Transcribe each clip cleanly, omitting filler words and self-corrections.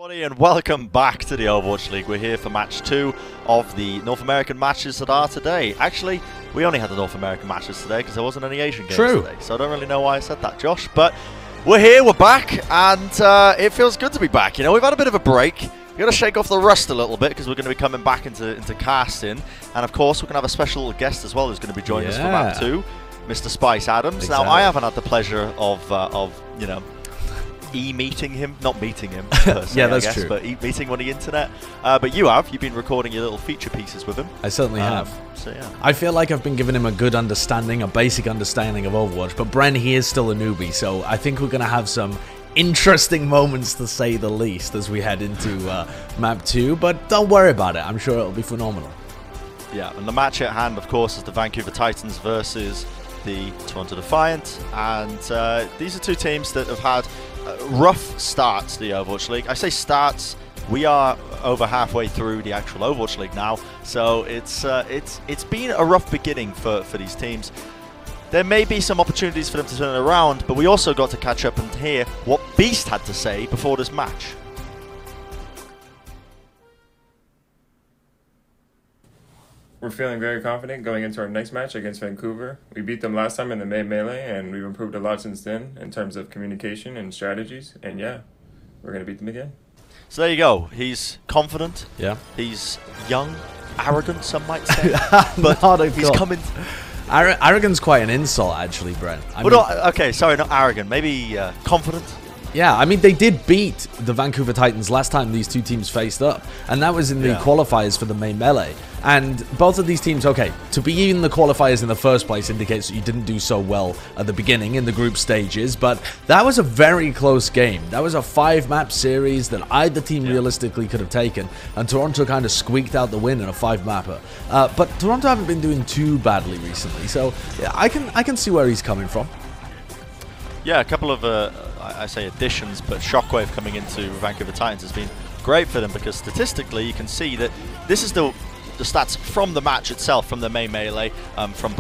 Everybody, and welcome back to the Overwatch League. We're here for match 2 of the North American matches that are today. Actually, we only had the North American matches today because there wasn't any Asian games today, so I don't really know why I said that, Josh. But we're here, we're back, and it feels good to be back. You know, we've had a bit of a break. We've got to shake off the rust a little bit because we're going to be coming back into casting. And of course, we're going to have a special guest as well who's going to be joining us for map 2, Mr. Spice Adams. Exactly. Now, I haven't had the pleasure of you know, meeting him, not meeting him per se, yeah, that's I guess, true. but meeting on the internet. But you've been recording your little feature pieces with him. I certainly have. So yeah, I feel like I've been giving him a good understanding, a basic understanding of Overwatch, but Bren, he is still a newbie, so I think we're going to have some interesting moments, to say the least, as we head into map 2, but don't worry about it. I'm sure it'll be phenomenal. Yeah, and the match at hand, of course, is the Vancouver Titans versus the Toronto Defiant, and these are two teams that have had rough starts to the Overwatch League. I say starts, we are over halfway through the actual Overwatch League now, so it's been a rough beginning for these teams. There may be some opportunities for them to turn it around, but we also got to catch up and hear what Beast had to say before this match. We're feeling very confident going into our next match against Vancouver. We beat them last time in the May Melee, and we've improved a lot since then in terms of communication and strategies. And yeah, we're going to beat them again. So there you go. He's confident. Yeah. He's young, arrogant, some might say. But he's coming. Arrogant's quite an insult, actually, Brent. Okay, sorry, not arrogant. Maybe confident. Yeah, I mean, they did beat the Vancouver Titans last time these two teams faced up, and that was in the qualifiers for the main melee. And both of these teams, okay, to be in the qualifiers in the first place indicates that you didn't do so well at the beginning in the group stages, but that was a very close game. That was a 5-map series that either team realistically could have taken, and Toronto kind of squeaked out the win in a 5-mapper. But Toronto haven't been doing too badly recently, so yeah, I can see where he's coming from. Yeah, a couple of, I say additions, but Shockwave coming into Vancouver Titans has been great for them because statistically you can see that this is the stats from the match itself, from the main melee, from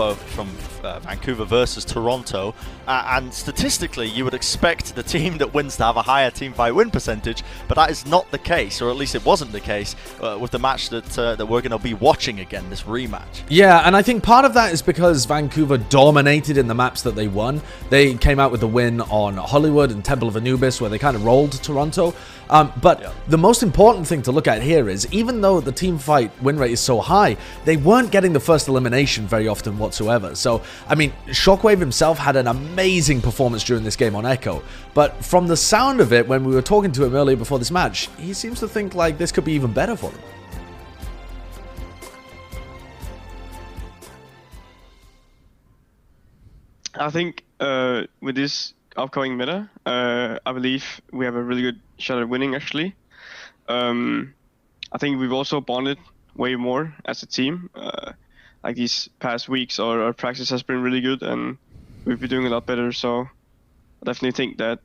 Vancouver versus Toronto, and statistically you would expect the team that wins to have a higher team fight win percentage, but that is not the case, or at least it wasn't the case with the match that we're going to be watching again, this rematch. Yeah, and I think part of that is because Vancouver dominated in the maps that they won. They came out with the win on Hollywood and Temple of Anubis, where they kind of rolled Toronto. But the most important thing to look at here is, even though the team fight win rate is so high, they weren't getting the first elimination very often whatsoever. So, I mean, Shockwave himself had an amazing performance during this game on Echo. But from the sound of it, when we were talking to him earlier before this match, he seems to think like this could be even better for them. I think with this upcoming meta, I believe we have a really good shot at winning, actually. I think we've also bonded way more as a team. Like these past weeks, our practice has been really good, and we've been doing a lot better. So I definitely think that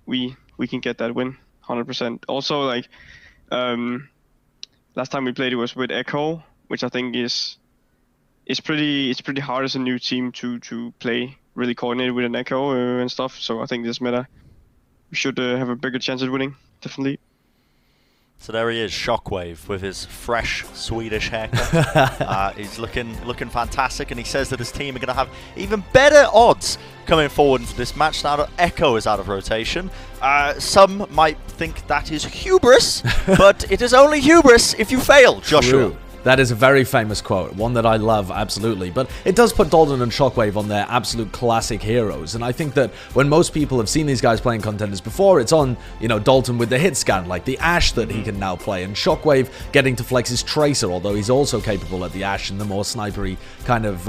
we can get that win, 100%. Also, like last time we played, it was with Echo, which I think is pretty hard as a new team to play really coordinated with an Echo and stuff. So I think this meta we should have a bigger chance at winning, definitely. So there he is, Shockwave, with his fresh Swedish haircut. He's looking fantastic, and he says that his team are going to have even better odds coming forward into this match now that Echo is out of rotation. Some might think that is hubris, but it is only hubris if you fail, Joshua. True. That is a very famous quote, one that I love, absolutely. But it does put Dalton and Shockwave on their absolute classic heroes. And I think that when most people have seen these guys playing contenders before, it's on, you know, Dalton with the hit scan, like the Ashe that he can now play, and Shockwave getting to flex his Tracer, although he's also capable at the Ashe and the more snipery kind of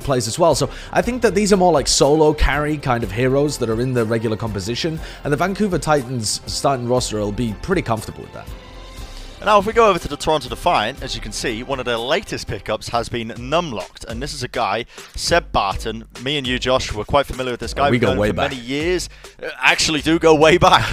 plays as well. So I think that these are more like solo carry kind of heroes that are in the regular composition, and the Vancouver Titans starting roster will be pretty comfortable with that. Now, if we go over to the Toronto Defiant, as you can see, one of their latest pickups has been Numlocked, and this is a guy, Seb Barton. Me and you, Josh, were quite familiar with this guy. We go way for back. many years. Actually, do go way back.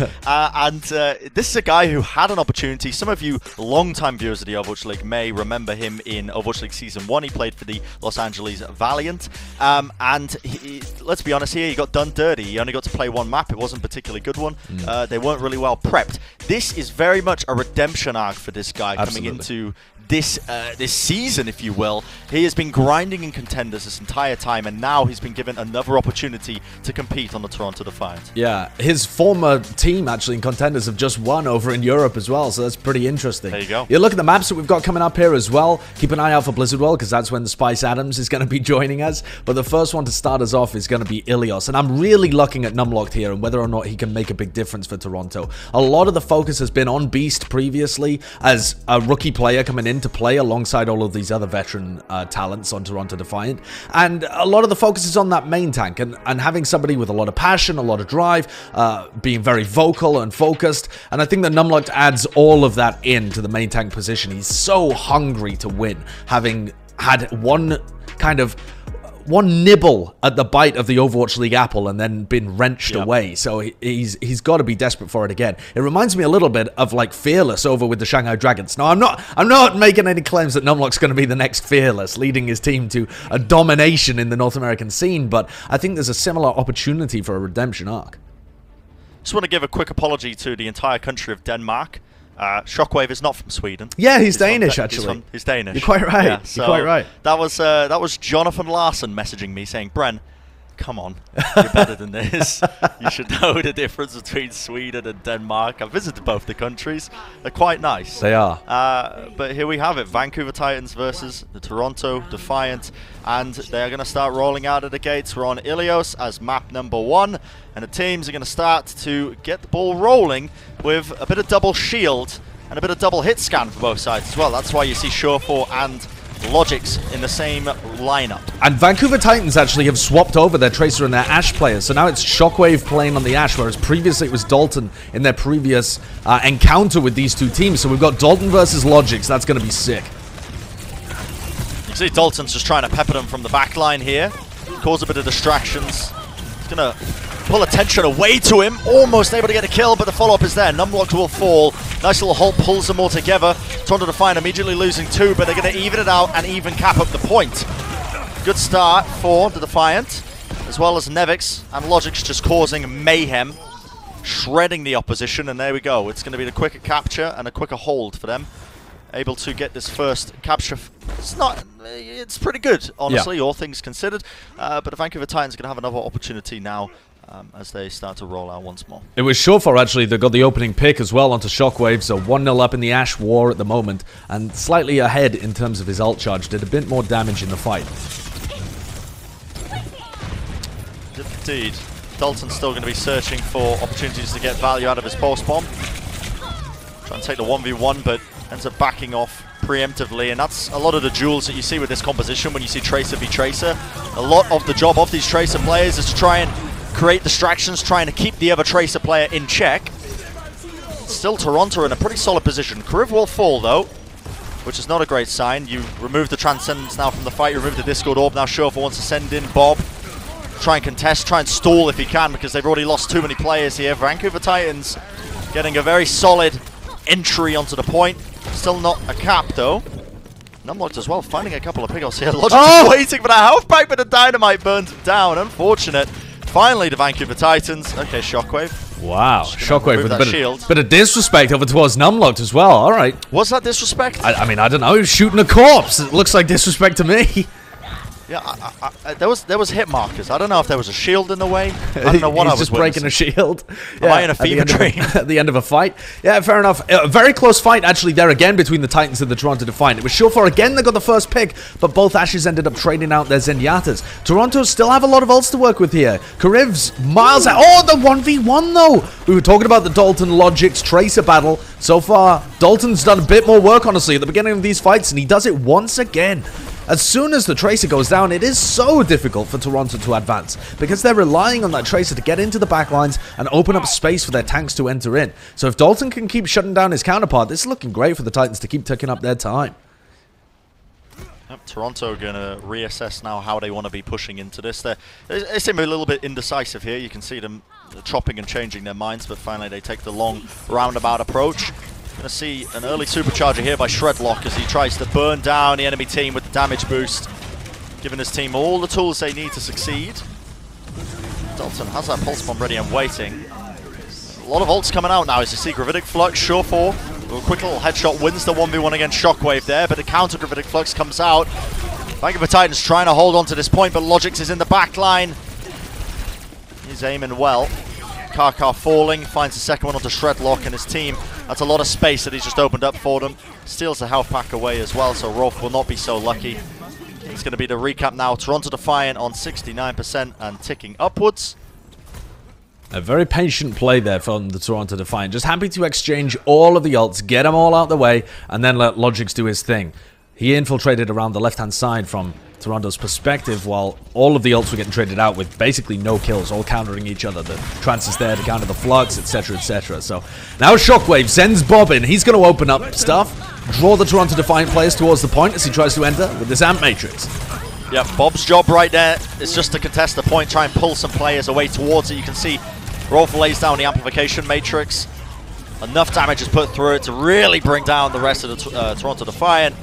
This is a guy who had an opportunity. Some of you long-time viewers of the Overwatch League may remember him in Overwatch League Season 1. He played for the Los Angeles Valiant, and let's be honest here, he got done dirty. He only got to play one map. It wasn't a particularly good one. They weren't really well prepped. This is very much a redemption arc for this guy. Absolutely. Coming into this season, if you will. He has been grinding in contenders this entire time, and now he's been given another opportunity to compete on the Toronto Defiant. Yeah, his former team actually in contenders have just won over in Europe as well, so that's pretty interesting. There you go. You look at the maps that we've got coming up here as well. Keep an eye out for Blizzard World, because that's when the Spice Adams is going to be joining us. But the first one to start us off is going to be Ilios, and I'm really looking at Numlocked here and whether or not he can make a big difference for Toronto. A lot of the focus has been on Beast previously as a rookie player coming in to play alongside all of these other veteran talents on Toronto Defiant, and a lot of the focus is on that main tank and having somebody with a lot of passion, a lot of drive, being very vocal and focused, and I think that Numlocked adds all of that into the main tank position. He's so hungry to win, having had one nibble at the bite of the Overwatch League apple and then been wrenched away. So he's got to be desperate for it again. It reminds me a little bit of like Fearless over with the Shanghai Dragons. Now, I'm not making any claims that Numlock's going to be the next Fearless, leading his team to a domination in the North American scene, but I think there's a similar opportunity for a redemption arc. Just want to give a quick apology to the entire country of Denmark. Shockwave is not from Sweden. Yeah, he's Danish, actually. He's Danish. You're quite right. Yeah, so you're quite right. That was Jonathan Larson messaging me saying, Bren, come on, you're better than this. You should know the difference between Sweden and Denmark. I've visited both the countries. They're quite nice. They are. But here we have it. Vancouver Titans versus the Toronto Defiant. And they're going to start rolling out of the gates. We're on Ilios as map number 1. And the teams are going to start to get the ball rolling with a bit of double shield and a bit of double hit scan for both sides as well. That's why you see Surefour and Logix in the same lineup. And Vancouver Titans actually have swapped over their Tracer and their Ashe players. So now it's Shockwave playing on the Ashe, whereas previously it was Dalton in their previous encounter with these two teams. So we've got Dalton versus Logix. That's going to be sick. You see Dalton's just trying to pepper them from the back line here. Cause a bit of distractions. He's going to pull attention away to him. Almost able to get a kill, but the follow-up is there. Numlocked will fall. Nice little halt pulls them all together. Toronto Defiant immediately losing 2, but they're going to even it out and even cap up the point. Good start for the Defiant, as well as Nevix and Logix just causing mayhem, shredding the opposition, and there we go. It's going to be the quicker capture and a quicker hold for them. Able to get this first capture. It's pretty good, honestly, all things considered. But the Vancouver Titans are going to have another opportunity now as they start to roll out once more. It was Surefour actually that got the opening pick as well onto Shockwave, so 1-0 up in the Ashe war at the moment, and slightly ahead in terms of his ult charge. Did a bit more damage in the fight. Indeed. Dalton's still going to be searching for opportunities to get value out of his pulse bomb. Trying to take the 1v1, but ends up backing off preemptively, and that's a lot of the duels that you see with this composition when you see Tracer v Tracer. A lot of the job of these Tracer players is to try and create distractions, trying to keep the other Tracer player in check. Still Toronto in a pretty solid position. Kriv will fall though, which is not a great sign. You remove the Transcendence now from the fight, you remove the Discord Orb. Now Surefour wants to send in Bob. Try and contest, try and stall if he can, because they've already lost too many players here. Vancouver Titans getting a very solid entry onto the point. Still not a cap though. Numlocked as well, finding a couple of pickles here. Logic's waiting for that health pack, but the dynamite burns him down. Unfortunate. Finally, the Vancouver Titans. Okay, Shockwave. Wow, Shockwave with shield. a bit of disrespect over towards Numlocked as well. All right. Was that disrespect? I mean, I don't know. He was shooting a corpse. It looks like disrespect to me. Yeah, there was hit markers. I don't know if there was a shield in the way. I don't know what I was just breaking a shield. Am I in a fever dream? At the end of a fight. Yeah, fair enough. A very close fight actually there again between the Titans and the Toronto Defiant. It was Surefour again that got the first pick, but both Ashes ended up trading out their Zenyatas. Toronto still have a lot of ults to work with here. Kariv's miles out. Oh, the 1v1 though. We were talking about the Dalton Logix Tracer battle. So far, Dalton's done a bit more work, honestly, at the beginning of these fights, and he does it once again. As soon as the Tracer goes down, it is so difficult for Toronto to advance because they're relying on that Tracer to get into the backlines and open up space for their tanks to enter in. So if Dalton can keep shutting down his counterpart, this is looking great for the Titans to keep taking up their time. Yep, Toronto going to reassess now how they want to be pushing into this. They seem a little bit indecisive here. You can see them chopping and changing their minds, but finally they take the long roundabout approach. Going to see an early supercharger here by Shredlock as he tries to burn down the enemy team with the damage boost, giving his team all the tools they need to succeed. Dalton has that pulse bomb ready and waiting. A lot of ults coming out now as you see Gravitic Flux, Surefour. A quick little headshot wins the 1v1 against Shockwave there, but the counter Gravitic Flux comes out. Vancouver Titans trying to hold on to this point, but Logix is in the back line. He's aiming well. Karkar falling, finds the second one onto Shredlock and his team. That's a lot of space that he's just opened up for them. Steals the health pack away as well, so Rolf will not be so lucky. It's going to be the recap now. Toronto Defiant on 69% and ticking upwards. A very patient play there from the Toronto Defiant. Just happy to exchange all of the ults, get them all out the way, and then let Logix do his thing. He infiltrated around the left-hand side from Toronto's perspective, while all of the ults were getting traded out with basically no kills, all countering each other. The Trance is there to counter the Flux, etc., etc. So now Shockwave sends Bob in. He's going to open up stuff, draw the Toronto Defiant players towards the point as he tries to enter with this Amp Matrix. Yep, Bob's job right there is just to contest the point, try and pull some players away towards it. You can see Rolf lays down the amplification matrix. Enough damage is put through it to really bring down the rest of the Toronto Defiant.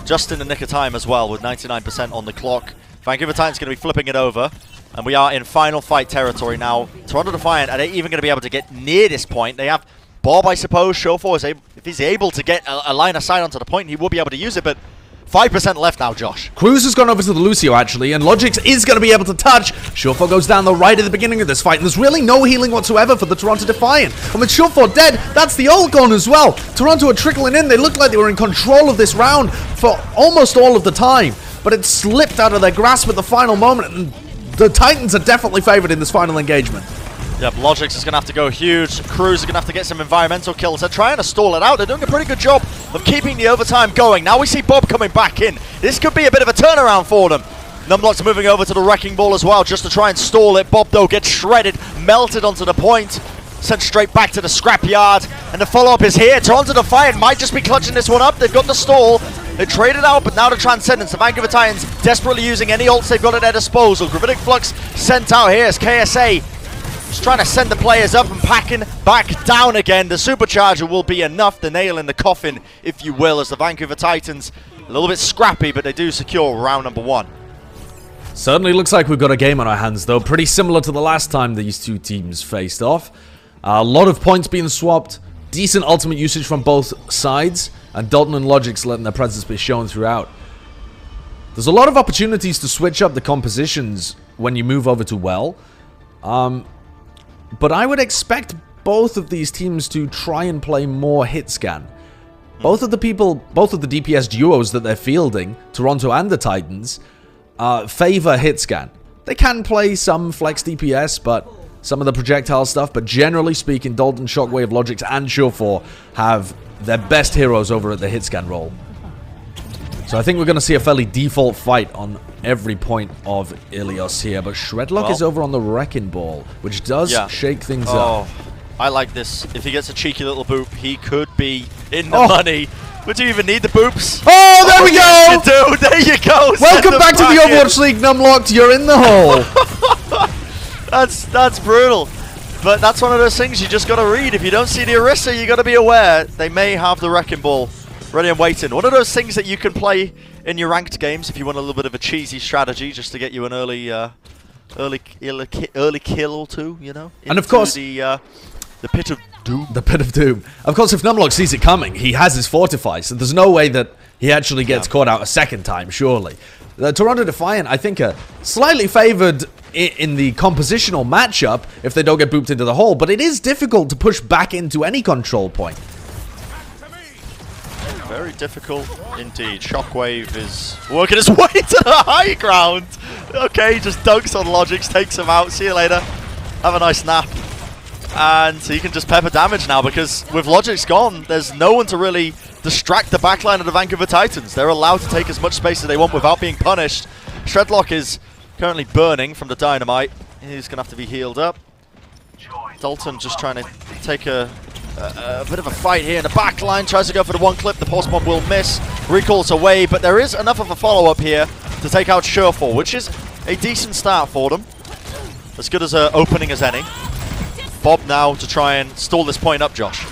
Just in the nick of time as well, with 99% on the clock. Vancouver Titans going to be flipping it over, and we are in final fight territory now. Toronto Defiant, are they even going to be able to get near this point? They have Bob, I suppose. Surefour is able, if he's able to get a line of sight onto the point, he will be able to use it, but 5% left now, Josh. Cruz has gone over to the Lucio, actually, and Logix is going to be able to touch. Surefour goes down the right at the beginning of this fight, and there's really no healing whatsoever for the Toronto Defiant. And with Surefour dead, that's the ult gone as well. Toronto are trickling in. They looked like they were in control of this round for almost all of the time, but it slipped out of their grasp at the final moment, and the Titans are definitely favored in this final engagement. Yep, Logix is going to have to go huge. Cruz are going to have to get some environmental kills. They're trying to stall it out. They're doing a pretty good job of keeping the overtime going. Now we see Bob coming back in. This could be a bit of a turnaround for them. Numlock's moving over to the Wrecking Ball as well, just to try and stall it. Bob, though, gets shredded, melted onto the point, sent straight back to the scrapyard. And the follow-up is here. Toronto Defiant might just be clutching this one up. They've got the stall. They traded out, but now the Transcendence. The Vancouver Titans desperately using any ults they've got at their disposal. Gravitic Flux sent out here as KSA just trying to send the players up and packing back down again. The supercharger will be enough, the nail in the coffin, if you will, as the Vancouver Titans, a little bit scrappy, but they do secure round number 1. Certainly looks like we've got a game on our hands, though. Pretty similar to the last time these two teams faced off. A lot of points being swapped, decent ultimate usage from both sides, and Dalton and Logix letting their presence be shown throughout. There's a lot of opportunities to switch up the compositions when you move over to Well. But I would expect both of these teams to try and play more hit scan. Both of the DPS duos that they're fielding, Toronto and the Titans, favor hit scan. They can play some flex DPS, but some of the projectile stuff, but generally speaking, Dalton, Shockwave, Logix, and Surefour have their best heroes over at the hit scan role. So I think we're going to see a fairly default fight on every point of Ilios here, but Shredlock is over on the Wrecking Ball, which does shake things up. I like this. If he gets a cheeky little boop, he could be in the money. But do you even need the boops? Oh, there we go! Yes, you do. There you go. Welcome back to the Overwatch League, Numlocked. You're in the hole. That's brutal. But that's one of those things you just got to read. If you don't see the Orisa, you got to be aware they may have the Wrecking Ball ready and waiting. One of those things that you can play in your ranked games if you want a little bit of a cheesy strategy just to get you an early kill or two, you know. And of course, the pit of doom. The pit of doom. Of course, if Numlock sees it coming, he has his Fortify, so there's no way that he actually gets caught out a second time, surely. The Toronto Defiant, I think, are slightly favored in the compositional matchup if they don't get booped into the hole, but it is difficult to push back into any control point. Very difficult indeed. Shockwave is working his way to the high ground. Okay, he just dunks on Logix, takes him out. See you later. Have a nice nap. And he can just pepper damage now because with Logic's gone, there's no one to really distract the backline of the Vancouver Titans. They're allowed to take as much space as they want without being punished. Shredlock is currently burning from the dynamite. He's going to have to be healed up. Dalton just trying to take a bit of a fight here in the backline. Tries to go for the one clip. The pulse bomb will miss. Recalls away, but there is enough of a follow-up here to take out Surefour, which is a decent start for them. As good as an opening as any. Bob now to try and stall this point up, Josh.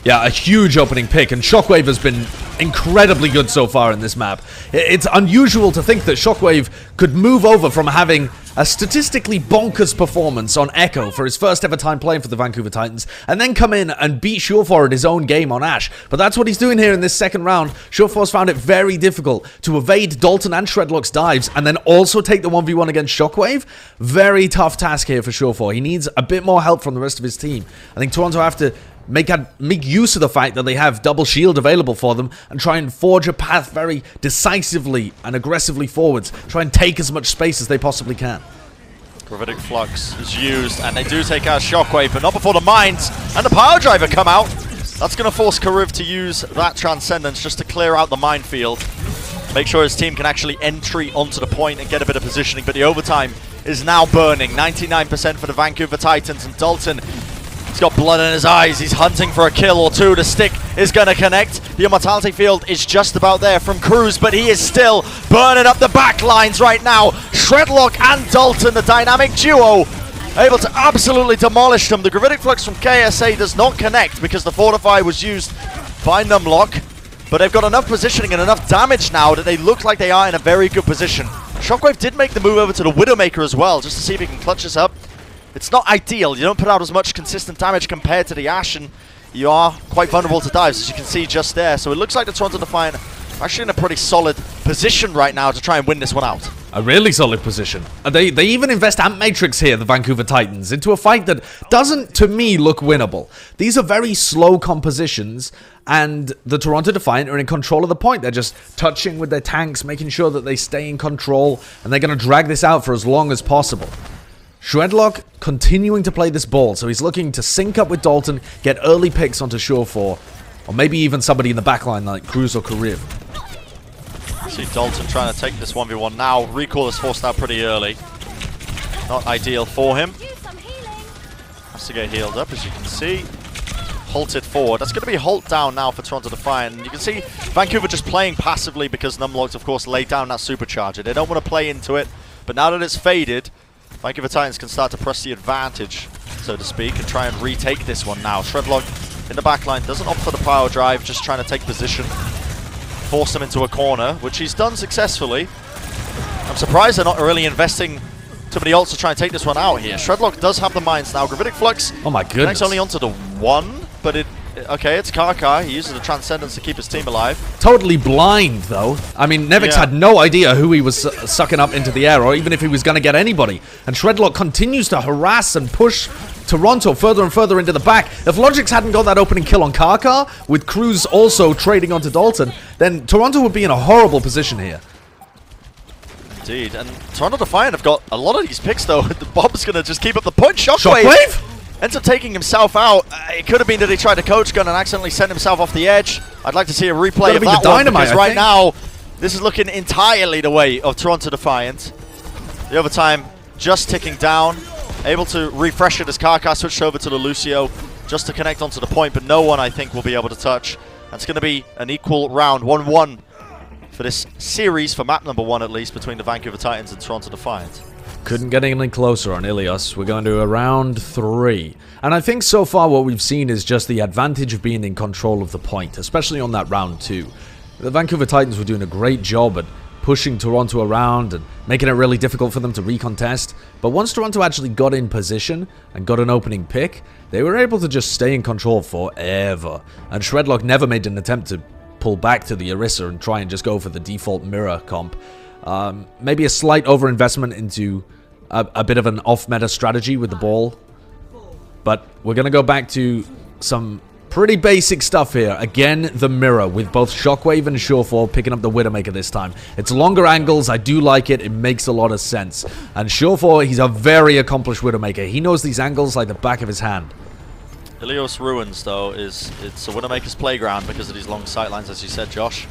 Yeah, a huge opening pick, and Shockwave has been incredibly good so far in this map. It's unusual to think that Shockwave could move over from having a statistically bonkers performance on Echo for his first ever time playing for the Vancouver Titans, and then come in and beat Surefour at his own game on Ash. But that's what he's doing here in this second round. Surefour's found it very difficult to evade Dalton and Shredlock's dives, and then also take the 1v1 against Shockwave. Very tough task here for Surefour. He needs a bit more help from the rest of his team. I think Toronto have to make use of the fact that they have double shield available for them and try and forge a path very decisively and aggressively forwards. Try and take as much space as they possibly can. Gravitic Flux is used, and they do take out Shockwave, but not before the Mines and the Power Driver come out. That's going to force Kariv to use that Transcendence just to clear out the minefield. Make sure his team can actually entry onto the point and get a bit of positioning, but the overtime is now burning. 99% for the Vancouver Titans, and Dalton, he's got blood in his eyes. He's hunting for a kill or two. The stick is going to connect. The Immortality field is just about there from Cruz, but he is still burning up the back lines right now. Shredlock and Dalton, the dynamic duo, able to absolutely demolish them. The Gravitic Flux from KSA does not connect because the Fortify was used by Numlock, but they've got enough positioning and enough damage now that they look like they are in a very good position. Shockwave did make the move over to the Widowmaker as well, just to see if he can clutch this up. It's not ideal. You don't put out as much consistent damage compared to the Ash, and you are quite vulnerable to dives, as you can see just there. So it looks like the Toronto Defiant are actually in a pretty solid position right now to try and win this one out. A really solid position. They even invest Amp Matrix here, the Vancouver Titans, into a fight that doesn't, to me, look winnable. These are very slow compositions, and the Toronto Defiant are in control of the point. They're just touching with their tanks, making sure that they stay in control, and they're going to drag this out for as long as possible. Shredlock continuing to play this ball, so he's looking to sync up with Dalton, get early picks onto Surefour, or maybe even somebody in the backline like Cruz or Kariv. See Dalton trying to take this 1v1 now. Recall is forced out pretty early. Not ideal for him. Has to get healed up, as you can see. Halted forward. That's going to be a halt down now for Toronto Defiant. And you can see Vancouver just playing passively because Numlock's, of course, laid down that supercharger. They don't want to play into it, but now that it's faded, Vancouver Titans can start to press the advantage, so to speak, and try and retake this one now. Shredlock in the backline doesn't opt for the power drive, just trying to take position, force him into a corner, which he's done successfully. I'm surprised they're not really investing too many ults to try and take this one out here. Shredlock does have the mines now. Gravitic Flux, oh my goodness, connects only onto the one, but okay, it's Karkar. He uses the Transcendence to keep his team alive. Totally blind, though. I mean, Nevix had no idea who he was sucking up into the air, or even if he was going to get anybody. And Shredlock continues to harass and push Toronto further and further into the back. If Logix hadn't got that opening kill on Karkar, with Cruz also trading onto Dalton, then Toronto would be in a horrible position here. Indeed, and Toronto Defiant have got a lot of these picks, though. Bob's going to just keep up the point. Shockwave? Ends up taking himself out. It could have been that he tried to coach gun and accidentally sent himself off the edge. I'd like to see a replay of that one, because right now, this is looking entirely the way of Toronto Defiant. The overtime just ticking down. Able to refresh it as Karkar switched over to the Lucio just to connect onto the point, but no one, I think, will be able to touch. And it's going to be an equal round, 1-1 for this series, for map number 1 at least, between the Vancouver Titans and Toronto Defiant. Couldn't get anything closer on Ilios. We're going to a round 3. And I think so far what we've seen is just the advantage of being in control of the point, especially on that round 2. The Vancouver Titans were doing a great job at pushing Toronto around and making it really difficult for them to recontest. But once Toronto actually got in position and got an opening pick, they were able to just stay in control forever. And Shredlock never made an attempt to pull back to the Orisa and try and just go for the default mirror comp. Maybe a slight overinvestment into a bit of an off-meta strategy with the ball. But we're going to go back to some pretty basic stuff here. Again, the mirror with both Shockwave and Surefour picking up the Widowmaker this time. It's longer angles. I do like it. It makes a lot of sense. And Surefour, he's a very accomplished Widowmaker. He knows these angles like the back of his hand. Ilios Ruins, though, it's a Widowmaker's playground because of these long sightlines, as you said, Josh.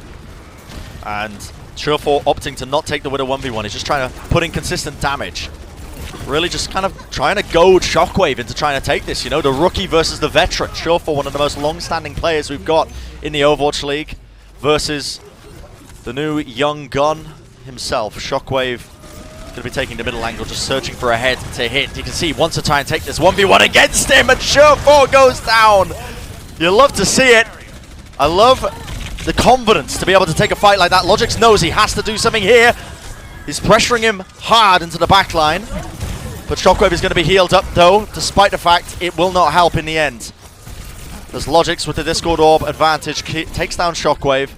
And Surefour opting to not take the Widow 1v1. He's just trying to put in consistent damage. Really just kind of trying to goad Shockwave into trying to take this, you know, the rookie versus the veteran. Surefour, one of the most long-standing players we've got in the Overwatch League, versus the new young gun himself. Shockwave going to be taking the middle angle, just searching for a head to hit. You can see he wants to try and take this 1v1 against him, and Surefour goes down. You love to see it. I love the confidence to be able to take a fight like that. Logix knows he has to do something here. He's pressuring him hard into the back line. But Shockwave is going to be healed up, though, despite the fact it will not help in the end. As Logix with the Discord Orb advantage takes down Shockwave.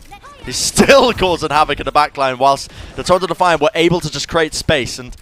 He's still causing havoc in the backline, whilst the Toronto Defiant were able to just create space. And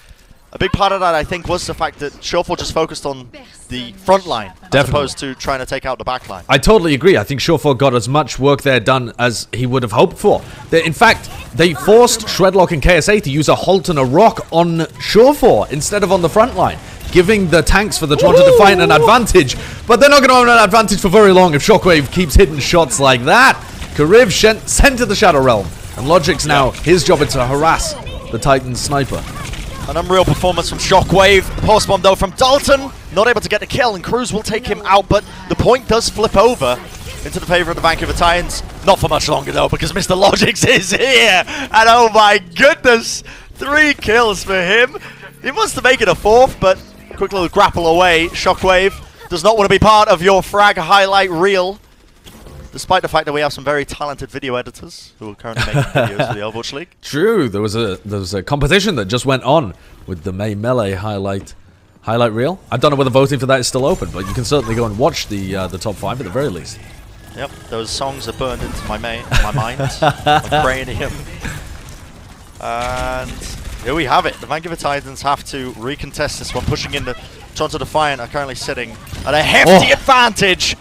a big part of that, I think, was the fact that Surefour just focused on the front line, as opposed to trying to take out the back line. I totally agree. I think Surefour got as much work there done as he would have hoped for. In fact, they forced Shredlock and KSA to use a Halt and a Rock on Surefour instead of on the front line, giving the tanks for the Toronto Defiant an advantage. But they're not going to have an advantage for very long if Shockwave keeps hitting shots like that. Kariv sent to the Shadow Realm, and Logix now, his job is to harass the Titan sniper. An unreal performance from Shockwave. Post bomb, though, from Dalton. Not able to get the kill, and Cruz will take him out, but the point does flip over into the favor of the Vancouver Titans. Not for much longer, though, because Mr. Logix is here. And oh my goodness, 3 kills for him. He wants to make it a 4th, but quick little grapple away. Shockwave does not want to be part of your frag highlight reel, despite the fact that we have some very talented video editors who are currently making videos for the Overwatch League. True, there was a competition that just went on with the May Melee highlight reel. I don't know whether voting for that is still open, but you can certainly go and watch the top 5 at the very least. Yep, those songs are burned into my mind. My cranium. And here we have it. The Vancouver Titans have to recontest this one, pushing in the Toronto Defiant are currently sitting at a hefty advantage.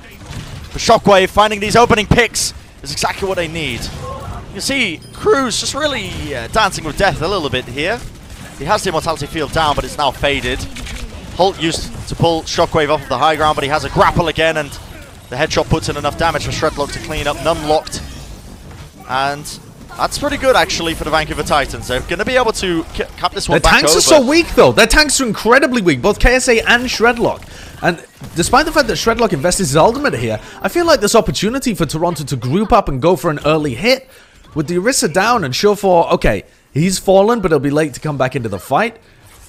For Shockwave, finding these opening picks is exactly what they need. You can see Cruz just really dancing with death a little bit here. He has the Immortality field down, but it's now faded. Holt used to pull Shockwave off of the high ground, but he has a grapple again, and the headshot puts in enough damage for Shredlock to clean up. None locked. And that's pretty good, actually, for the Vancouver Titans. They're going to be able to cap this one back over. Their tanks are so weak, though. Their tanks are incredibly weak, both KSA and Shredlock. And despite the fact that Shredlock invested his ultimate here, I feel like there's opportunity for Toronto to group up and go for an early hit. With the Orisa down and Surefour, okay, he's fallen, but he'll be late to come back into the fight.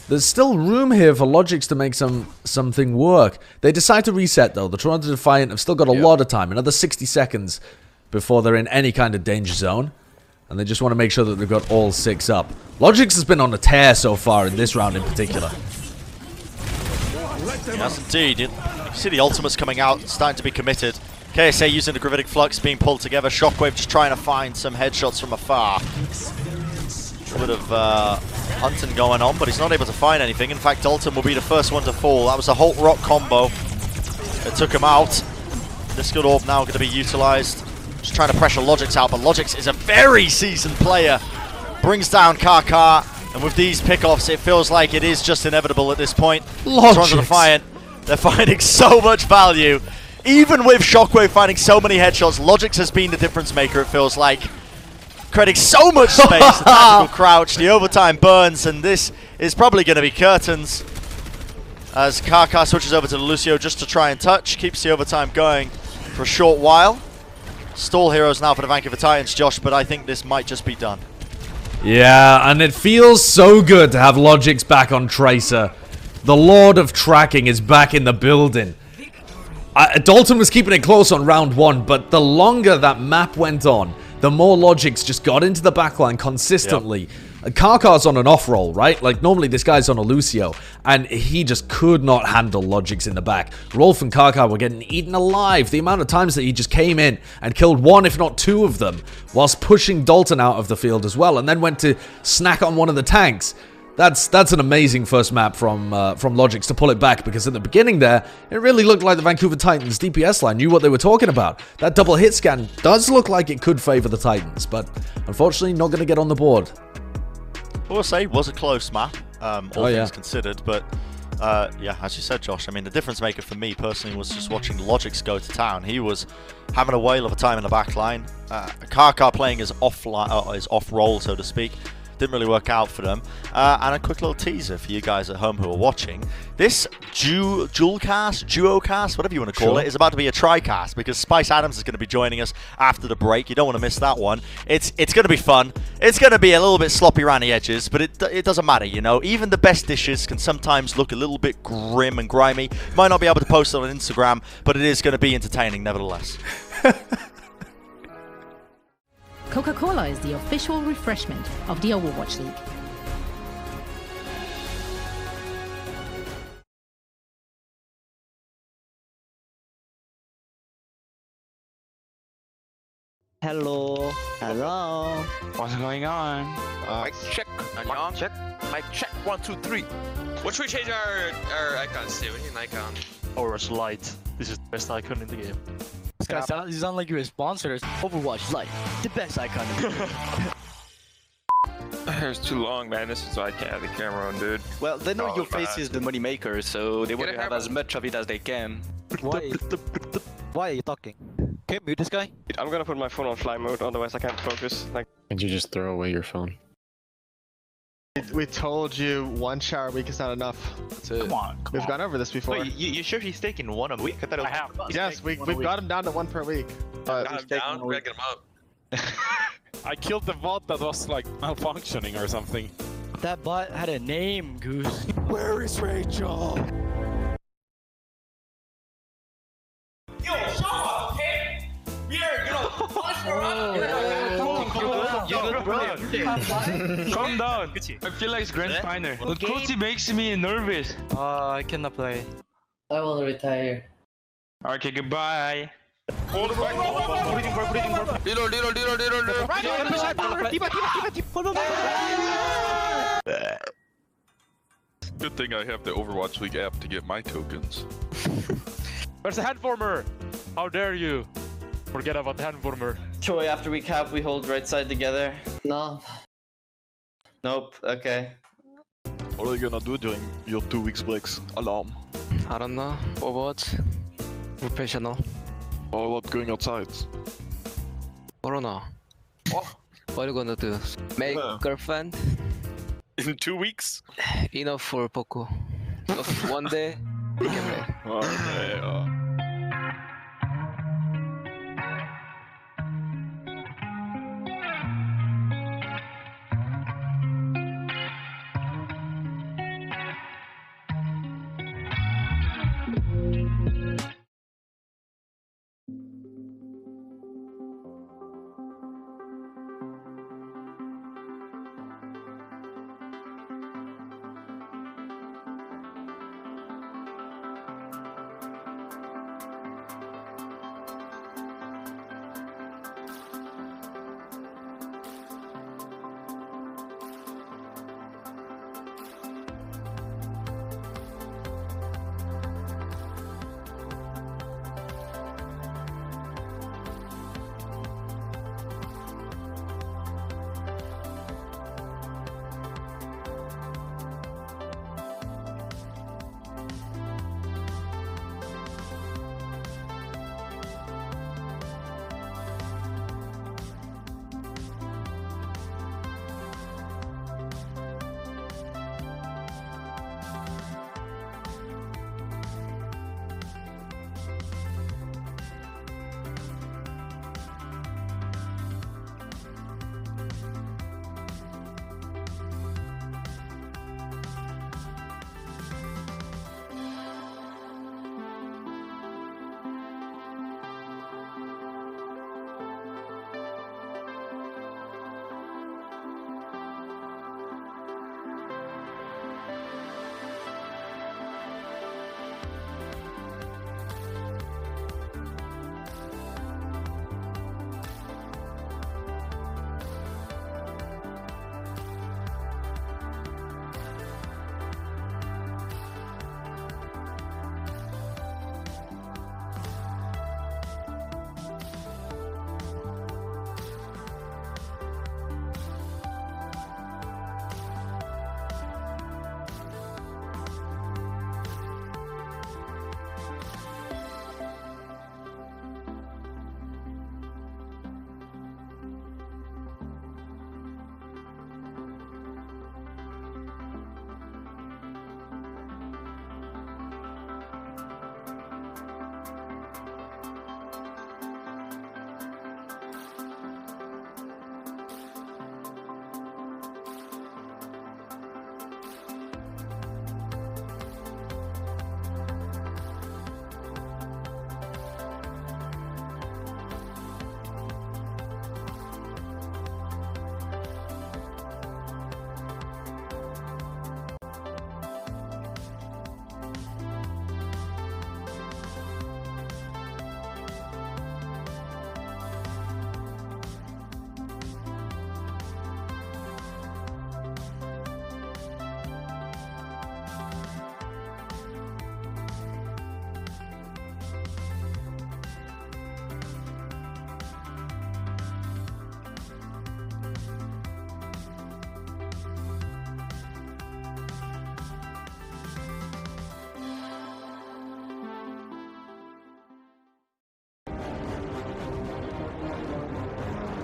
There's still room here for Logix to make something work. They decide to reset, though. The Toronto Defiant have still got a lot of time, another 60 seconds before they're in any kind of danger zone. And they just want to make sure that they've got all 6 up. Logix has been on a tear so far in this round in particular. Yes, indeed. You see the ultimates coming out, starting to be committed. KSA using the Gravitic Flux being pulled together. Shockwave just trying to find some headshots from afar. A bit of hunting going on, but he's not able to find anything. In fact, Dalton will be the first one to fall. That was a Holt Rock combo that took him out. This good orb now going to be utilized. Just trying to pressure Logix out, but Logix is a very seasoned player. Brings down Karkar. And with these pickoffs, it feels like it is just inevitable at this point. Toronto Defiant, they're finding so much value. Even with Shockwave finding so many headshots, Logix has been the difference maker, it feels like. Creating so much space, the tactical crouch, the overtime burns, and this is probably going to be curtains. As Karkar switches over to Lucio just to try and touch, keeps the overtime going for a short while. Stall heroes now for the Vancouver Titans, Josh, but I think this might just be done. Yeah, and it feels so good to have Logix back on Tracer. The Lord of Tracking is back in the building. Dalton was keeping it close on round 1, but the longer that map went on, the more Logix just got into the backline consistently. Yep. Karkar's on an off roll, right? Like, normally this guy's on a Lucio, and he just could not handle Logix in the back. Rolf and Karkar were getting eaten alive. The amount of times that he just came in and killed 1, if not 2 of them, whilst pushing Dalton out of the field as well, and then went to snack on one of the tanks. That's an amazing first map from Logix to pull it back, because at the beginning there, it really looked like the Vancouver Titans DPS line knew what they were talking about. That double hit scan does look like it could favor the Titans, but unfortunately not going to get on the board. I will say, it was a close map, all things considered, but Yeah, as you said, Josh, I mean, the difference maker for me personally was just watching Logix go to town. He was having a whale of a time in the back line. Karkar playing his off role, so to speak. Didn't really work out for them. And a quick little teaser for you guys at home who are watching. This duocast, whatever you want to call it, is about to be a tri-cast because Spice Adams is going to be joining us after the break. You don't want to miss that one. It's going to be fun. It's going to be a little bit sloppy around the edges, but it doesn't matter, you know. Even the best dishes can sometimes look a little bit grim and grimy. Might not be able to post it on Instagram, but it is going to be entertaining nevertheless. Coca-Cola is the official refreshment of the Overwatch League. Hello. Hello. What's going on? Mic check. Mic check. Mic check. 1, 2, 3. What should we change our icons to? We need an icon. Overwatch Lite. This is the best icon in the game. This guy you sound like you're a sponsor. Overwatch Lite, the best icon in the game. It's too long, man. This is why I can't have the camera on, dude. Well, they know your face is the money maker, so they want to have as much of it as they can. Why are you talking? Can you mute this guy? I'm gonna put my phone on flight mode, otherwise I can't focus. Like, Can't you just throw away your phone? We told you 1 shower a week is not enough. That's it. Come on. We've gone over this before. Wait, you sure he's taking 1 a week? I thought it was Yes, we've got him down to 1 per week. But got him down. We gotta get him up. I killed the bot that was like malfunctioning or something. That bot had a name, Goose. where is Rachel? Yo, shut up, okay? We're Calm down. I feel like it's Grand Final. But Cozy makes me nervous. I cannot play. I will retire. Okay, goodbye. Hold it back. Reload. Good thing I have the Overwatch League app to get my tokens. Where's the handformer? How dare you? Forget about the handformer. Troy, after we cap, we hold right side together. No. Nope. Okay. What are you gonna do during your 2 weeks breaks? Alarm. I don't know. Overwatch. Professional. Or what, going outside? I don't know. What are you gonna do? Make girlfriend? In 2 weeks? Enough for Poco. Just 1 day. You can play. Okay.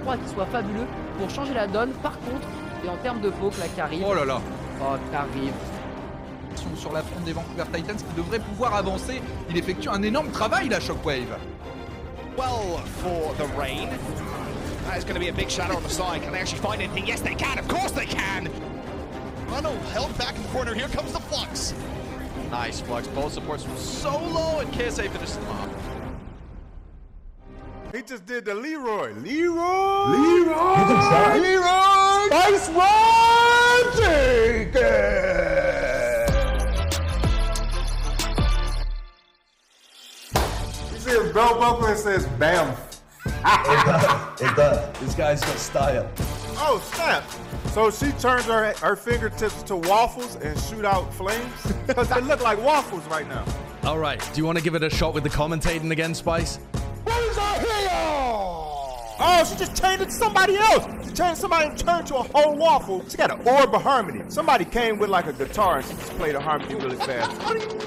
crois qu'il soit fabuleux pour changer la donne. Par contre, et en termes de poke, là, qui arrive. Oh là là. Oh, qui arrive. Sur la front des Vancouver Titans qui devrait pouvoir avancer. Il effectue un énorme travail, la Shockwave. Well, for the rain. That is going to be a big shadow on the side. Can they actually find anything? Yes, they can. Of course they can. Runnel held back in the corner. Here comes the Flux. Nice Flux. Both supports from so low, and KSA finishes them off. He just did the Leroy. Leroy! Spice One! Take it! You see his belt buckle and says BAM. It does. This guy's got style. Oh, snap. So she turns her fingertips to waffles and shoot out flames? Because they look like waffles right now. All right. Do you want to give it a shot with the commentating again, Spice? What is our hero? Oh, she just turned into somebody else. She turned to a whole waffle. She got an orb of harmony. Somebody came with like a guitar and she just played a harmony really fast.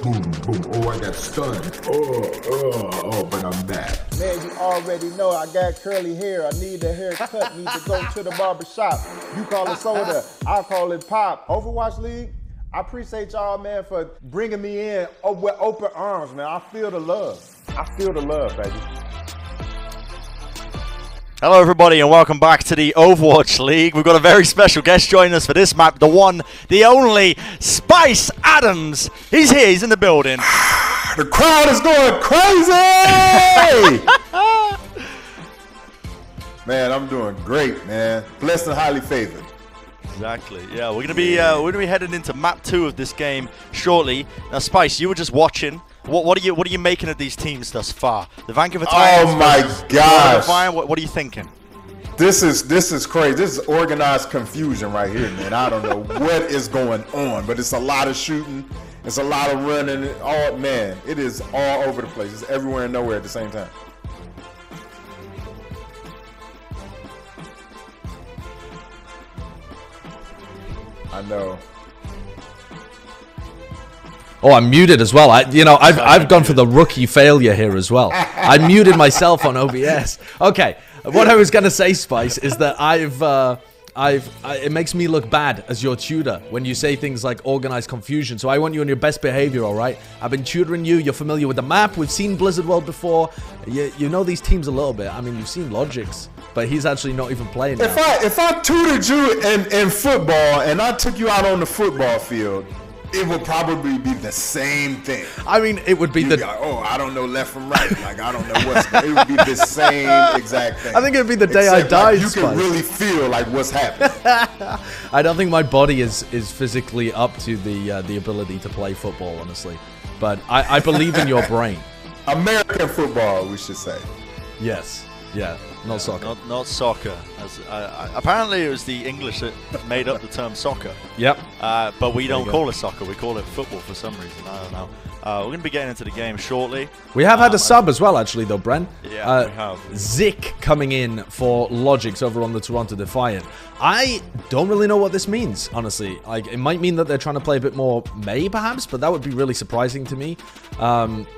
Boom, boom. Oh, I got stunned. Oh, but I'm back. Man, you already know I got curly hair. I need a haircut. Need to go to the barber shop. You call it soda. I call it pop. Overwatch League, I appreciate y'all, man, for bringing me in with open arms, man. I feel the love. I feel the love, baby. Hello everybody and welcome back to the Overwatch League. We've got a very special guest joining us for this map, the one, the only, Spice Adams. He's here, he's in the building. The crowd is going crazy! Man, I'm doing great, man. Blessed and highly favored. Exactly. Yeah, we're gonna be heading into map 2 of this game shortly. Now, Spice, you were just watching. What are you making of these teams thus far? The Vancouver Titans. Oh my gosh! Defiant, what are you thinking? This is crazy. This is organized confusion right here, man. I don't know what is going on, but it's a lot of shooting. It's a lot of running. Oh man, it is all over the place. It's everywhere and nowhere at the same time. I know. Oh, I'm muted as well. I've gone for the rookie failure here as well. I muted myself on OBS. Okay, what I was gonna say, Spice, is that it makes me look bad as your tutor when you say things like organized confusion. So I want you on your best behavior, all right? I've been tutoring you. You're familiar with the map. We've seen Blizzard World before. You know these teams a little bit. I mean, you've seen Logic's, but he's actually not even playing now. If I tutored you in football and I took you out on the football field, it would probably be the same thing. I mean, it would be like, oh, I don't know left from right. Like, I don't know what's going on. It would be the same exact thing. I think it would be the day I died, you can really feel like what's happening. I don't think my body is physically up to the ability to play football, honestly. But I believe in your brain. American football, we should say. Yes. Yeah. Not soccer. Not soccer. Apparently, it was the English that made up the term soccer. Yep. But we don't call it soccer. We call it football for some reason. I don't know. We're going to be getting into the game shortly. We have had a sub as well, actually, though, Bren. Yeah, we have. Zik coming in for Logic's over on the Toronto Defiant. I don't really know what this means, honestly. Like, it might mean that they're trying to play a bit more May, perhaps, but that would be really surprising to me.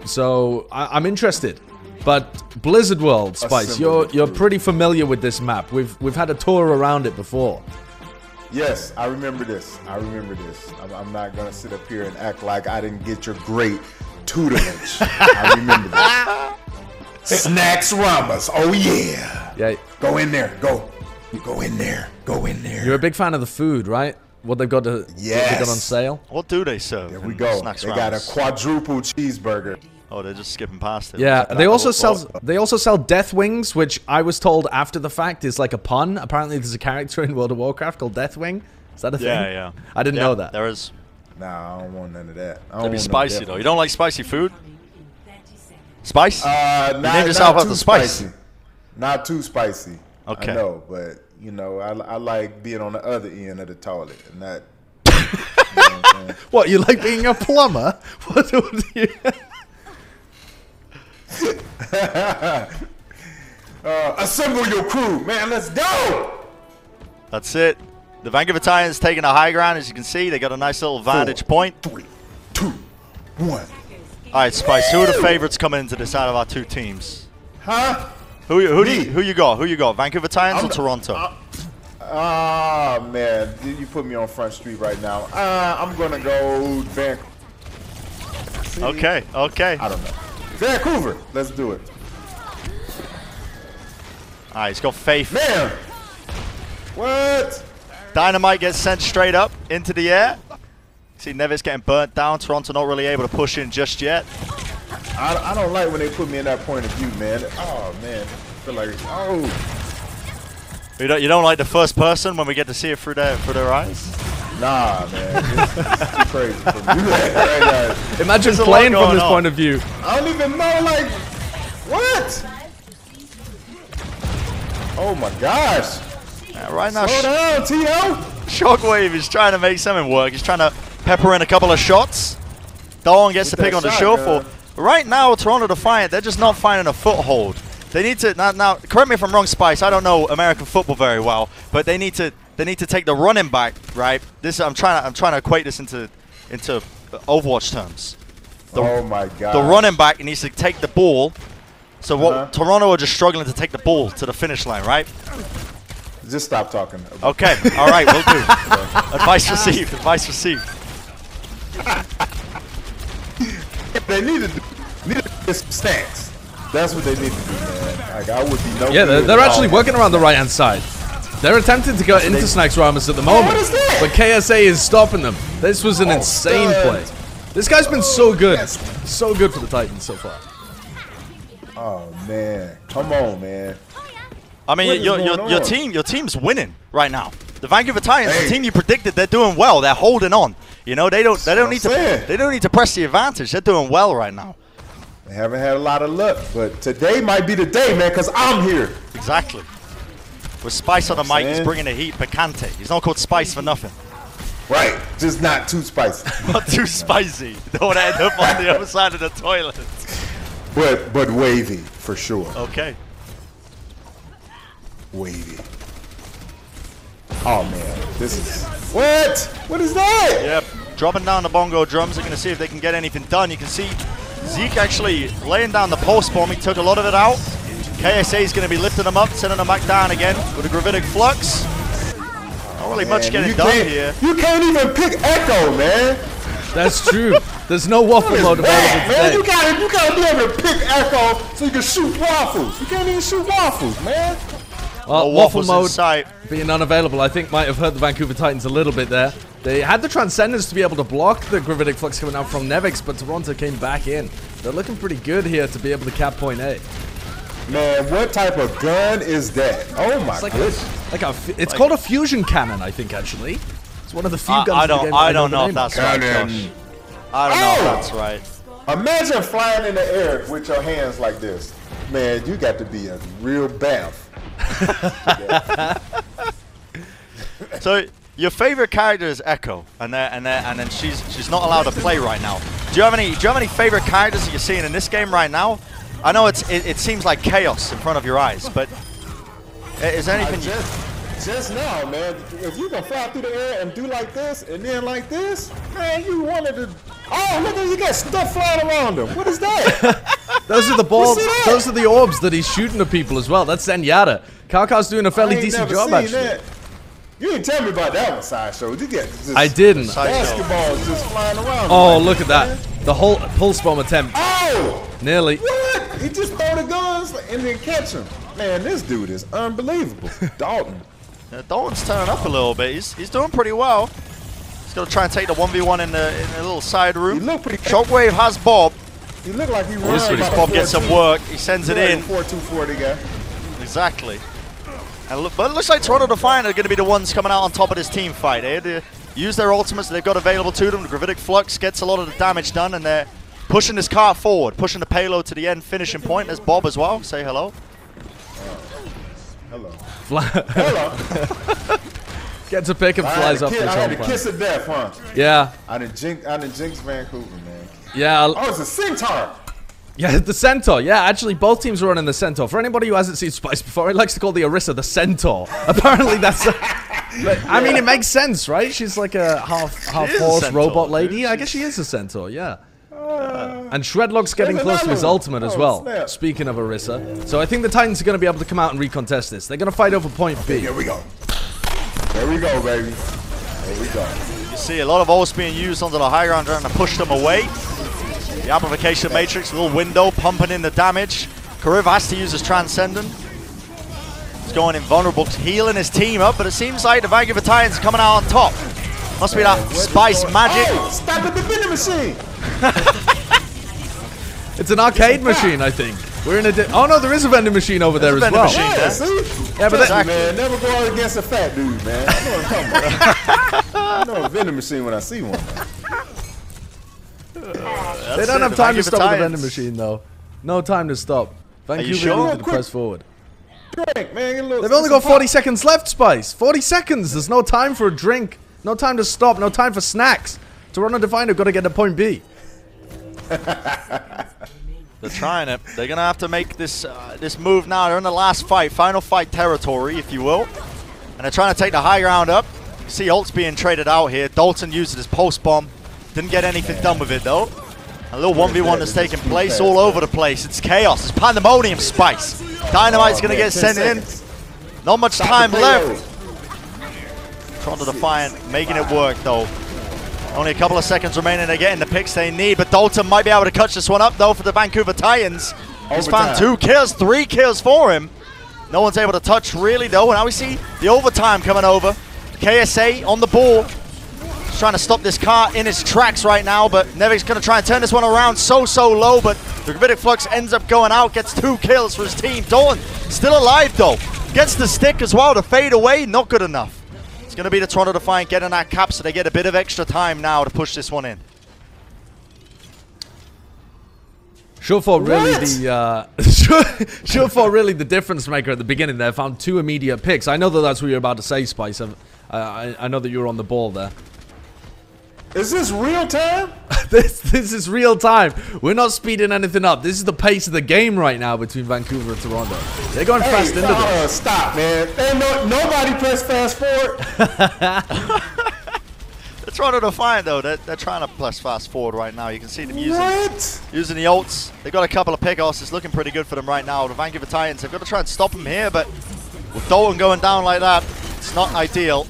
So I'm interested. But Blizzard World, Spice, you're pretty familiar with this map. We've had a tour around it before. Yes, I remember this. I'm not gonna sit up here and act like I didn't get your great tutelage. I remember this. Snacks Rambas. Oh yeah. Yeah. Go in there. Go in there. Go in there. You're a big fan of the food, right? What they've got to what they got on sale. What do they serve? There we go. They got a quadruple cheeseburger. Oh, they're just skipping past it. Yeah, they also sell Death Wings, which I was told after the fact is like a pun. Apparently, there's a character in World of Warcraft called Deathwing. Is that a thing? Yeah. I didn't know that. There is. Nah, I don't want none of that. It'll be spicy though. You don't like spicy food? Spice? You named yourself after Spice. Not too spicy. Okay. I know, but you know, I like being on the other end of the toilet and not. What, you like being a plumber? What do you? Assemble your crew, man. Let's go. That's it. The Vancouver Titans taking a high ground, as you can see. They got a nice little vantage point. 3, 2, 1. All right, Spice. Who are the favorites coming into this out of our two teams? Huh? Who you got? Who you got? Vancouver Titans or Toronto? Man, you put me on Front Street right now. I'm gonna go Vancouver. Okay. I don't know. Vancouver. Let's do it. Alright, he's got faith. Man! What? Dynamite gets sent straight up into the air. See Nevis getting burnt down. Toronto not really able to push in just yet. I don't like when they put me in that point of view, man. Oh, man. I feel like, You don't like the first person when we get to see it through their eyes? Nah, man. It's too crazy for me. Imagine playing from this point of view. I don't even know, like, what? Oh my gosh. Right now, slow down, T.O. Shockwave is trying to make something work. He's trying to pepper in a couple of shots. Dawn gets the pick on the short. Right now, Toronto Defiant, they're just not finding a foothold. They need to now. Correct me if I'm wrong, Spice. I don't know American football very well, but they need to take the running back, right? I'm trying to equate this into Overwatch terms. Oh my God. The running back needs to take the ball. So what? Toronto are just struggling to take the ball to the finish line, right? Just stop talking. Okay. All right. We'll do. Advice received. Advice received. They need to get some stacks. That's what they need to do, man. Like, I would be no. Yeah, they're actually working around the right-hand side. They're attempting to go into Snacks Ramos at the moment, but KSA is stopping them. This was an insane play. This guy's been so good. So good for the Titans so far. Oh, man. Come on, man. I mean, your team's winning right now. The Vancouver Titans, the team you predicted, they're doing well. They're holding on. You know, they don't need to press the advantage. They're doing well right now. They haven't had a lot of luck, but today might be the day, man, because I'm here. Exactly. With Spice on the mic, he's bringing the heat. Picante. He's not called Spice for nothing. Right. Just not too spicy. Not too spicy. Don't want to end up on the other side of the toilet. But wavy, for sure. Okay. Wavy. Oh, man. This is... What? What is that? Yep. Dropping down the bongo drums. They're going to see if they can get anything done. You can see Zeke actually laying down the post bomb. He took a lot of it out. KSA is going to be lifting them up, sending them back down again with a gravitic flux. Not really much getting done here. You can't even pick Echo, man. That's true. There's no waffle mode available today. You gotta be able to pick Echo so you can shoot waffles. You can't even shoot waffles, man. Well, waffle mode being unavailable, I think, might have hurt the Vancouver Titans a little bit there. They had the Transcendence to be able to block the gravitic flux coming out from Nevix, but Toronto came back in. They're looking pretty good here to be able to cap point A. Man, what type of gun is that? Oh my goodness! It's called a fusion cannon, I think. Actually, it's one of the few guns. I don't know if that's right, Josh. I don't know if that's right. Imagine flying in the air with your hands like this. Man, you got to be a real bath. So your favorite character is Echo, and then she's not allowed to play right now. Do you have any favorite characters that you're seeing in this game right now? I know it seems like chaos in front of your eyes, but is there anything? Just now, man. If you can fly through the air and do like this and then like this, man, you wanted to. Oh, look at you got stuff flying around him. What is that? Those are the balls. Those are the orbs that he's shooting at people as well. That's Zenyatta. Karkar's doing a fairly decent job actually. That. You didn't tell me about that one, Sideshow. You get I didn't. Basketballs just flying around. Oh, look at that. The whole pulse bomb attempt. Oh! Nearly. What? He just throw the guns and then catch him. Man, this dude is unbelievable. Dalton. Dalton's turning up a little bit. He's doing pretty well. He's going to try and take the 1v1 in a little side room. He looked pretty. Shockwave has Bob. He looked like he ran. Bob gets some work. He sends it in. 4-2-40 guy. Exactly. But it looks like Toronto Defiant are going to be the ones coming out on top of this team fight. They had to use their ultimates that they've got available to them. The Gravitic Flux gets a lot of the damage done, and they're pushing this car forward, pushing the payload to the end finishing point. There's Bob as well. Say hello. Hello. Hello. Gets a pick and flies up. I had a kiss of death, huh? Yeah. I done jinx Vancouver, man. Yeah. Oh, it's a Centaur. Yeah, the Centaur. Yeah, actually, both teams are running the Centaur. For anybody who hasn't seen Spice before, he likes to call the Orisa the Centaur. Apparently, that's... I mean, it makes sense, right? She's like a half horse robot lady. I guess she is a Centaur, yeah. And Shredlock's getting close to his ultimate as well, speaking of Orisa. So I think the Titans are going to be able to come out and recontest this. They're going to fight over point B. Here we go. There we go, baby. There we go. You see a lot of ults being used onto the high ground, trying to push them away. The amplification matrix, little window, pumping in the damage. Kariv has to use his Transcendent. He's going invulnerable, healing his team up, but it seems like the Vancouver Titans are coming out on top. Must be that spice magic. Oh, stop at the vending machine. It's an arcade machine, I think. We're in a. Oh no, there is a vending machine over there as well. Yeah, see? Yeah, but exactly. Man, never go against a fat dude, man. I know what I'm talking about. I know a vending machine when I see one. They don't have time to stop with the vending machine, though. No time to stop. Vancouver need to press forward. Drink, man. They've only got 40 seconds left, Spice. 40 seconds. There's no time for a drink. No time to stop. No time for snacks. Toronto Defiant have got to get to point B. They're trying it. They're going to have to make this this move now. They're in the last fight, final fight territory, if you will. And they're trying to take the high ground up. You see ults being traded out here. Dalton used his post bomb. Didn't get anything done with it, though. A little 1v1 that's taking place all over the place. It's chaos. It's pandemonium, Spice. Dynamite's going to get sent in. Not much time left. Toronto Defiant making it work, though. Only a couple of seconds remaining. They're getting the picks they need, but Dalton might be able to catch this one up, though, for the Vancouver Titans. He's found 2 kills, 3 kills for him. No one's able to touch, really, though. And now we see the overtime coming over. KSA on the ball. He's trying to stop this car in its tracks right now, but Nevic's going to try and turn this one around so low, but the Gravitic Flux ends up going out, gets 2 kills for his team. Dalton still alive, though. Gets the stick as well to fade away. Not good enough. It's going to be the Toronto Defiant getting that cap, so they get a bit of extra time now to push this one in. Surefall really the difference maker at the beginning there. Found 2 immediate picks. I know that that's what you're about to say, Spice. I know that you were on the ball there. Is this real time? this is real time. We're not speeding anything up. This is the pace of the game right now between Vancouver and Toronto. They're going fast into this. Stop, man. Nobody press fast forward. They're Toronto Defiant, though. They're trying to press fast forward right now. You can see them using the ults. They've got a couple of pickoffs. It's looking pretty good for them right now. The Vancouver Titans have got to try and stop them here, but with Dalton going down like that, it's not ideal.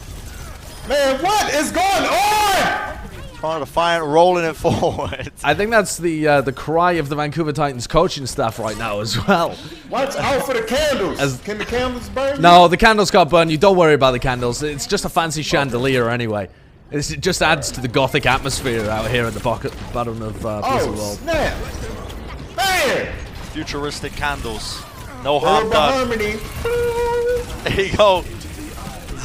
Man, what is going on? Toronto Defiant rolling it forward. I think that's the cry of the Vancouver Titans coaching staff right now as well. Watch out for the candles. Can the candles burn? No, the candles can't burn you. Don't worry about the candles. It's just a fancy chandelier anyway. It just adds to the gothic atmosphere out here at the bottom of Blizzard World. Snap. Man. Futuristic candles. No harm done. Harmony. There you go.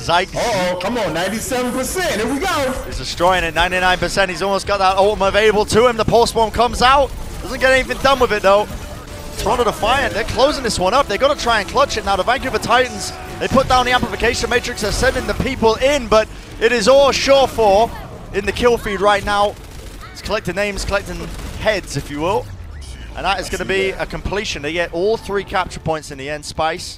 Zyke. Uh-oh, come on, 97%. Here we go. He's destroying it, 99%. He's almost got that ultimate available to him. The pulse bomb comes out. Doesn't get anything done with it, though. Toronto Defiant, they're closing this one up. They've got to try and clutch it now. The Vancouver Titans, they put down the amplification matrix. They're sending the people in, but it is all sure for in the kill feed right now. It's collecting names, collecting heads, if you will. And that is going to be a completion. They get all 3 capture points in the end, Spice.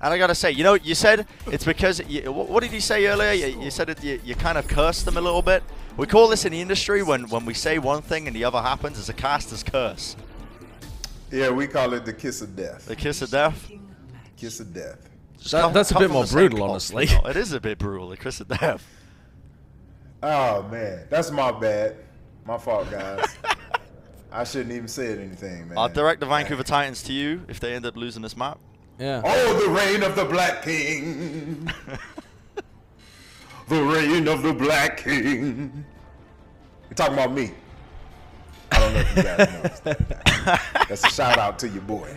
And I gotta say, you know, you said it's because, what did you say earlier? You said that you kind of cursed them a little bit. We call this in the industry when we say one thing and the other happens, it's a caster's curse. Yeah, we call it the kiss of death. The kiss of death? Kiss of death. That's a bit more brutal, honestly. You know, it is a bit brutal, the kiss of death. Oh, man. That's my bad. My fault, guys. I shouldn't even said anything, man. I'll direct the Vancouver Titans to you if they end up losing this map. Yeah. Oh, the reign of the Black King. The reign of the Black King. You're talking about me. I don't know if you guys know. That's a shout out to your boy.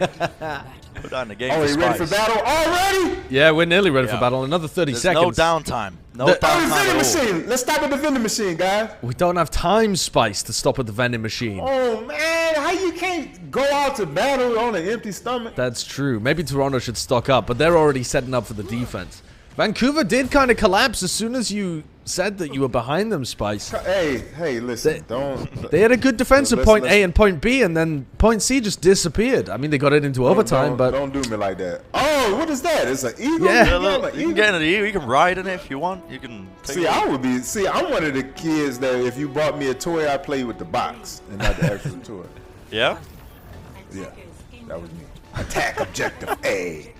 Put on the game. Oh, you ready for battle already? Yeah, we're nearly ready for battle. Another 30 seconds. No downtime. No downtime vending at all. machine. Let's stop at the vending machine, guys. We don't have time, Spice, to stop at the vending machine. Oh, man. How you can't go out to battle on an empty stomach? That's true. Maybe Toronto should stock up, but they're already setting up for the defense. Vancouver did kind of collapse as soon as you said that you were behind them, Spice. Hey, listen, They had a good defensive Listen, point listen. A and point B, and then point C just disappeared. I mean, they got it into overtime, but don't do me like that. Oh, what is that? It's an eagle. Yeah. You can get into the eagle. You can ride in it if you want. You can. Take See, I'm one of the kids that if you bought me a toy, I play with the box and not the actual toy. Yeah. Yeah, that was me. Attack objective A.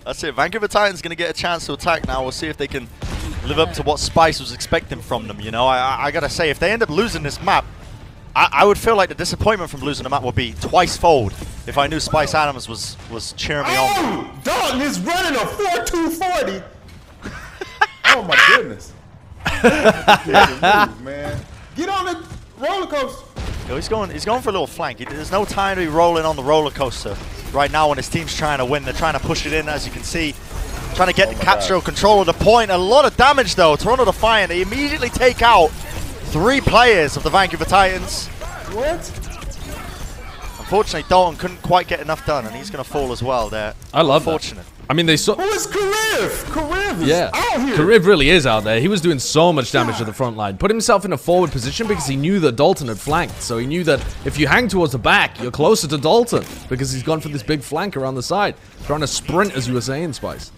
That's it. Vancouver Titans going to get a chance to attack now. We'll see if they can live up to what Spice was expecting from them. You know, I got to say, if they end up losing this map, I would feel like the disappointment from losing the map would be twice-fold if I knew Spice Adams was cheering me on. Oh, Dalton is running a 4.240. Oh, my goodness. Move, man. Get on the roller coaster. Yo, he's going for a little flank. There's no time to be rolling on the roller coaster right now when his team's trying to win. They're trying to push it in, as you can see. Trying to get the capture or control of the point. A lot of damage, though. Toronto Defiant, they immediately take out 3 players of the Vancouver Titans. What? Unfortunately, Dalton couldn't quite get enough done, and he's going to fall as well there. I love that. Unfortunate. I mean, they saw. Who is Kariv? Kariv is Yeah, out here. Kariv really is out there. He was doing so much damage to the front line. Put himself in a forward position because he knew that Dalton had flanked. So he knew that if you hang towards the back, you're closer to Dalton because he's gone for this big flank around the side. Trying to sprint, as you were saying, Spice.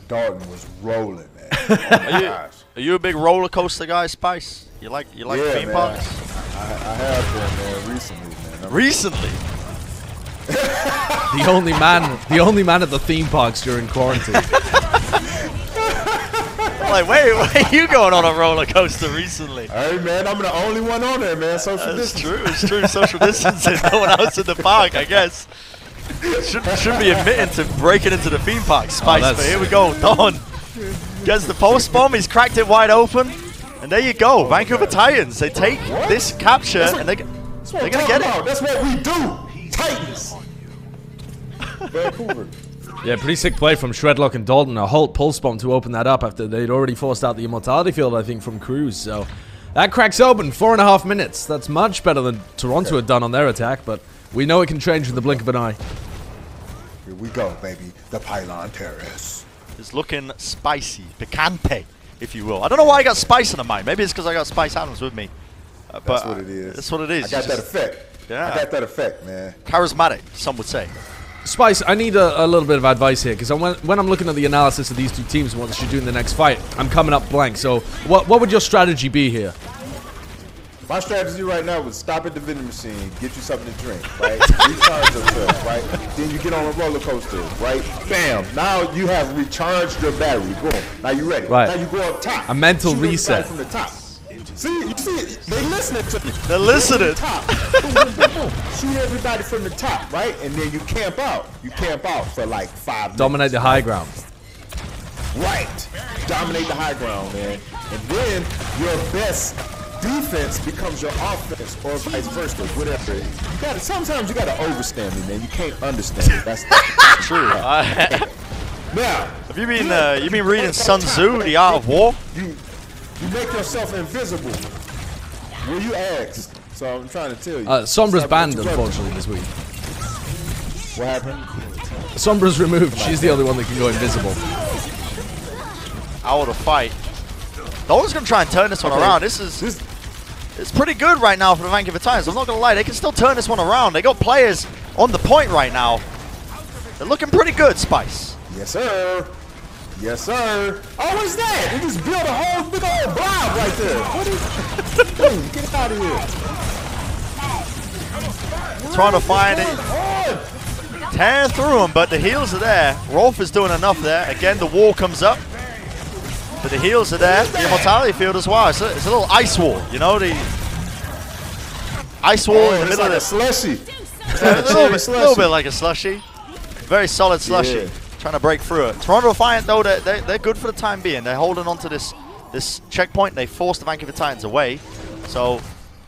Dalton was rolling, man. Are you a big roller coaster guy, Spice? You like theme parks? I have been, man, recently, man. Recently? The only man at the theme parks during quarantine. Like, wait, you going on a roller coaster recently? Hey, man, I'm the only one on there, man. Social distancing. It's true. Social distancing. No one else in the park, I guess. Should be admitting to breaking into the theme park, Spice. But here we go. Don gets the post bomb. He's cracked it wide open. And there you go. Vancouver Titans. They take this capture and they're going to get it. That's what we do. Titans. Vancouver. Yeah, pretty sick play from Shredlock and Dalton. A Holt pulse bomb to open that up after they'd already forced out the Immortality Field, I think, from Cruz. So that cracks open. 4.5 minutes. That's much better than Toronto had done on their attack, but we know it can change in the blink of an eye. Here we go, baby. The Pylon Terrace. It's looking spicy. Picante, if you will. I don't know why I got Spice in the mind. Maybe it's because I got Spice Adams with me. But that's what it is. That's what it is. I got that effect. Yeah. I got that effect, man. Charismatic, some would say. Spice, I need a little bit of advice here, because when I'm looking at the analysis of these two teams and what they should do in the next fight, I'm coming up blank. So what would your strategy be here? My strategy right now would stop at the vending machine, get you something to drink, right? Recharge yourself, right? Then you get on a roller coaster, right? Bam! Now you have recharged your battery. Boom. Now you're ready. Right. Now you go up top. A mental Shoot reset. from the top. See, you see, they listening to me. They're listening. Shoot everybody from the top, right? And then you camp out. You camp out for like 5 minutes. Dominate the high ground. Right. Dominate the high ground, man. And then your best defense becomes your offense, or vice versa, whatever. Sometimes you gotta overstand me, man. You can't understand me. That's true. Now, have you been reading Sun Tzu, The Art of War? You make yourself invisible. Well, you asked, so I'm trying to tell you. Sombra's banned, unfortunately, this week. What happened? Sombra's removed. She's the only one that can go invisible. Out of fight. Dalton's going to try and turn this one around. It's pretty good right now for the Vancouver Titans. I'm not going to lie. They can still turn this one around. They got players on the point right now. They're looking pretty good, Spice. Yes, sir. Yes, sir. Oh, what's that? They just built a whole big old blob right there. What is Dude, get out of here. Trying to find it. Tearing through them, but the heals are there. Rolf is doing enough there. Again, the wall comes up. But the heals are there. The Immortality Field as well. It's a little ice wall, you know? The ice wall in the middle of the slushy. A little bit like a slushy. Very solid slushy. Yeah. Trying to break through it. Toronto Defiant, though, they're good for the time being. They're holding on to this checkpoint. They forced the Vancouver Titans away. So,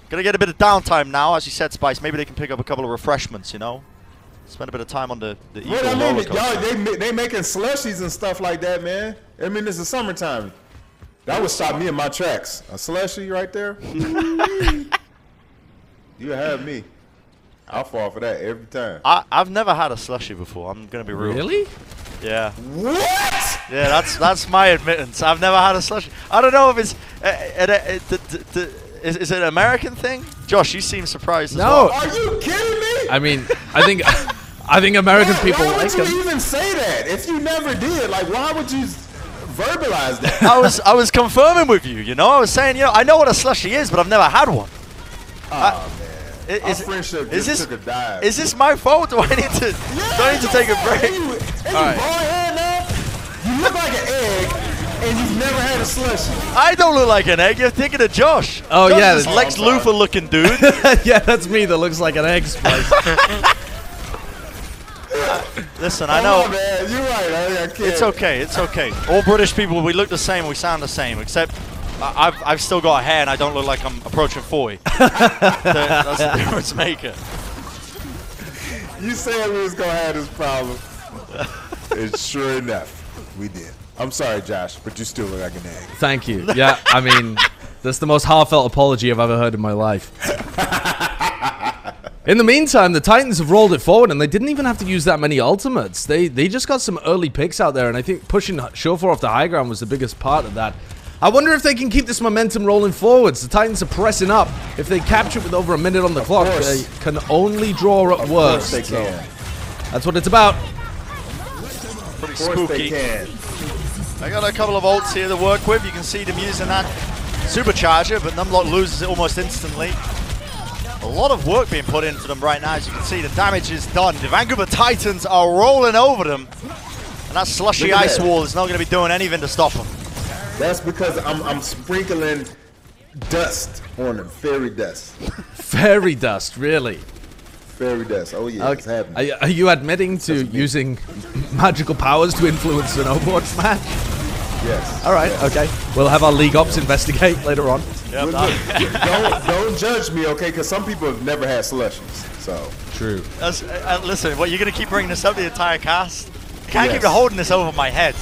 going to get a bit of downtime now. As you said, Spice, maybe they can pick up a couple of refreshments, you know? Spend a bit of time on the Eagle roller coaster. Y'all, they making slushies and stuff like that, man. I mean, it's the summertime. That would stop me in my tracks. A slushie right there. You have me. I'll fall for that every time. I've never had a slushie before. I'm going to be real. Really? Yeah. What? Yeah, that's my admittance. I've never had a slushy. I don't know if it's is it an American thing? Josh, you seem surprised as well. Are you kidding me? I mean, I think American people like them. Why would you even say that if you never did? Like, why would you verbalize that? I was confirming with you. You know, I was saying, I know what a slushy is, but I've never had one. Oh man, our friendship just took a dive. Is this my fault? Do I need to? Do I need to take a break? All right. You look like an egg. And you've never had a slushy. I don't look like an egg. You're thinking of Josh. Oh, Josh yeah. is Lex Luthor looking dude. Yeah, that's me that looks like an egg Spice. Listen, I know. On, man. You're right. I can't. It's okay. It's okay. All British people, we look the same. We sound the same. Except I've still got hair and I don't look like I'm approaching 40. That's the difference maker. You said we was going to have this problem. And sure enough, we did. I'm sorry, Josh, but you still look like an egg. Thank you. Yeah, I mean, that's the most heartfelt apology I've ever heard in my life. In the meantime, the Titans have rolled it forward, and they didn't even have to use that many ultimates. They just got some early picks out there, and I think pushing Showfor off the high ground was the biggest part of that. I wonder if they can keep this momentum rolling forwards. The Titans are pressing up. If they capture it with over a minute on the clock, they can only draw at worst. Of course they can. That's what it's about. Pretty spooky. I got a couple of ults here to work with. You can see them using that supercharger, but Numlock loses it almost instantly. A lot of work being put into them right now. As you can see, the damage is done. The Vancouver Titans are rolling over them, and that slushy ice wall is not going to be doing anything to stop them. That's because I'm sprinkling dust on them. Fairy dust. Fairy dust, really? Fairy dust. Oh yeah, it's happening. Are you admitting to using magical powers to influence an Overwatch match? Yes. All right. Yes. Okay. We'll have our League Ops investigate later on. Yep, don't judge me, okay? Because some people have never had slushies. So true. Listen, what, you're gonna keep bringing this up the entire cast? I can't keep holding this over my head.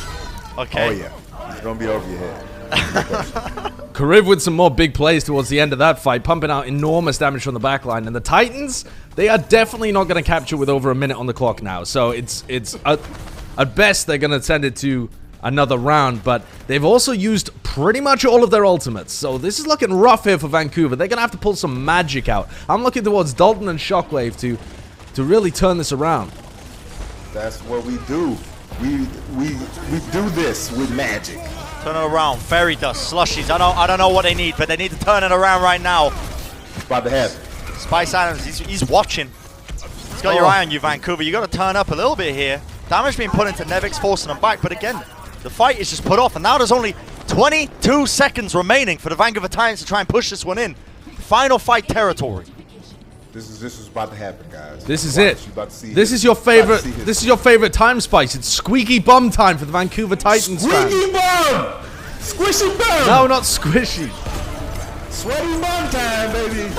Okay. Oh yeah, it's gonna be over your head. Kariv with some more big plays towards the end of that fight, pumping out enormous damage from the backline. And the Titans, they are definitely not going to capture with over a minute on the clock now. So it's at best they're going to send it to another round. But they've also used pretty much all of their ultimates. So this is looking rough here for Vancouver. They're going to have to pull some magic out. I'm looking towards Dalton and Shockwave to really turn this around. That's what we do. We do this with magic. Turn it around. Fairy dust, slushies. I don't know what they need, but they need to turn it around right now. About to happen. Spice Adams, he's watching. He's got your eye on you, Vancouver. You got to turn up a little bit here. Damage being put into Nevix, forcing them back. But again, the fight is just put off, and now there's only 22 seconds remaining for the Vancouver Titans to try and push this one in. Final fight territory. This is about to happen, guys. This is it. This is your favorite. This is your favorite time, Spice. It's squeaky bum time for the Vancouver Titans. Squeaky bum. Squishy bum. No, not squishy. Sweaty bum time, baby.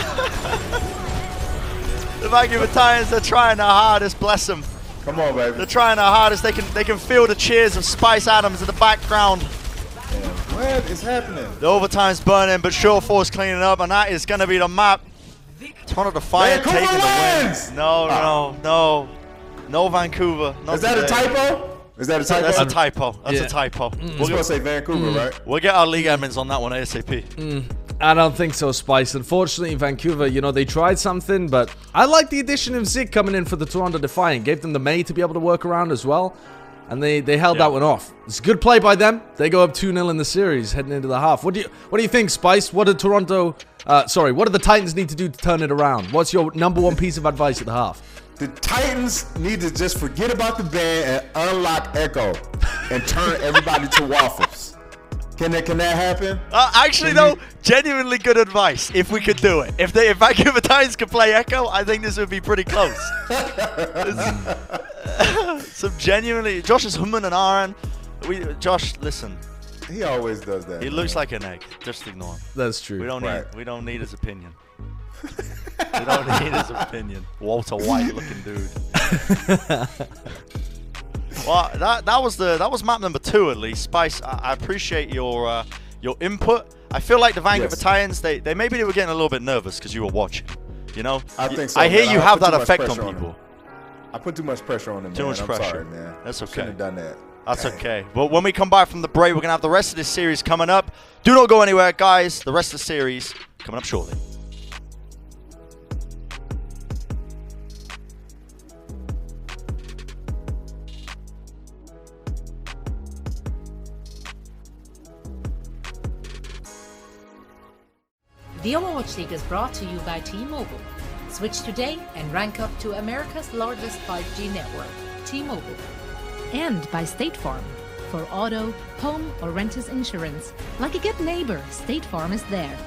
The Vancouver Titans are trying their hardest. Bless them. Come on, baby. They're trying their hardest. They can feel the cheers of Spice Adams in the background. What is happening? The overtime's burning, but Showfor's cleaning up, and that is going to be the map. Toronto Defiant taking the win. No, Vancouver. Is that a typo? Is that a typo? That's a typo. That's a typo. We're going to say Vancouver, right? We'll get our league admins on that one ASAP. I don't think so, Spice. Unfortunately, Vancouver, they tried something, but I like the addition of Zig coming in for the Toronto Defiant. Gave them the May to be able to work around as well, and they held that one off. It's a good play by them. They go up 2-0 in the series heading into the half. What do you think, Spice? What did what do the Titans need to do to turn it around? What's your number one piece of advice at the half? The Titans need to just forget about the ban and unlock Echo and turn everybody to waffles. Can that happen? Actually, though, genuinely good advice. If we could do it, if Vancouver Titans could play Echo, I think this would be pretty close. Some genuinely, Josh is humming and ahhing. Josh, listen. He always does that. He looks like an egg. Just ignore him. That's true. We don't need his opinion. We don't need his opinion. Walter White looking dude. Well, that was map number 2 at least. Spice, I appreciate your input. I feel like the Vancouver Titans, they were getting a little bit nervous because you were watching. I think so. I hear you have that effect on people. I put too much pressure on them. Too much pressure. I'm sorry, man. That's okay. Shouldn't have done that. That's okay. But when we come back from the break, we're going to have the rest of this series coming up. Do not go anywhere, guys. The rest of the series coming up shortly. The Overwatch League is brought to you by T-Mobile. Switch today and rank up to America's largest 5G network, T-Mobile. And by State Farm. For auto, home, or renters insurance. Like a good neighbor, State Farm is there.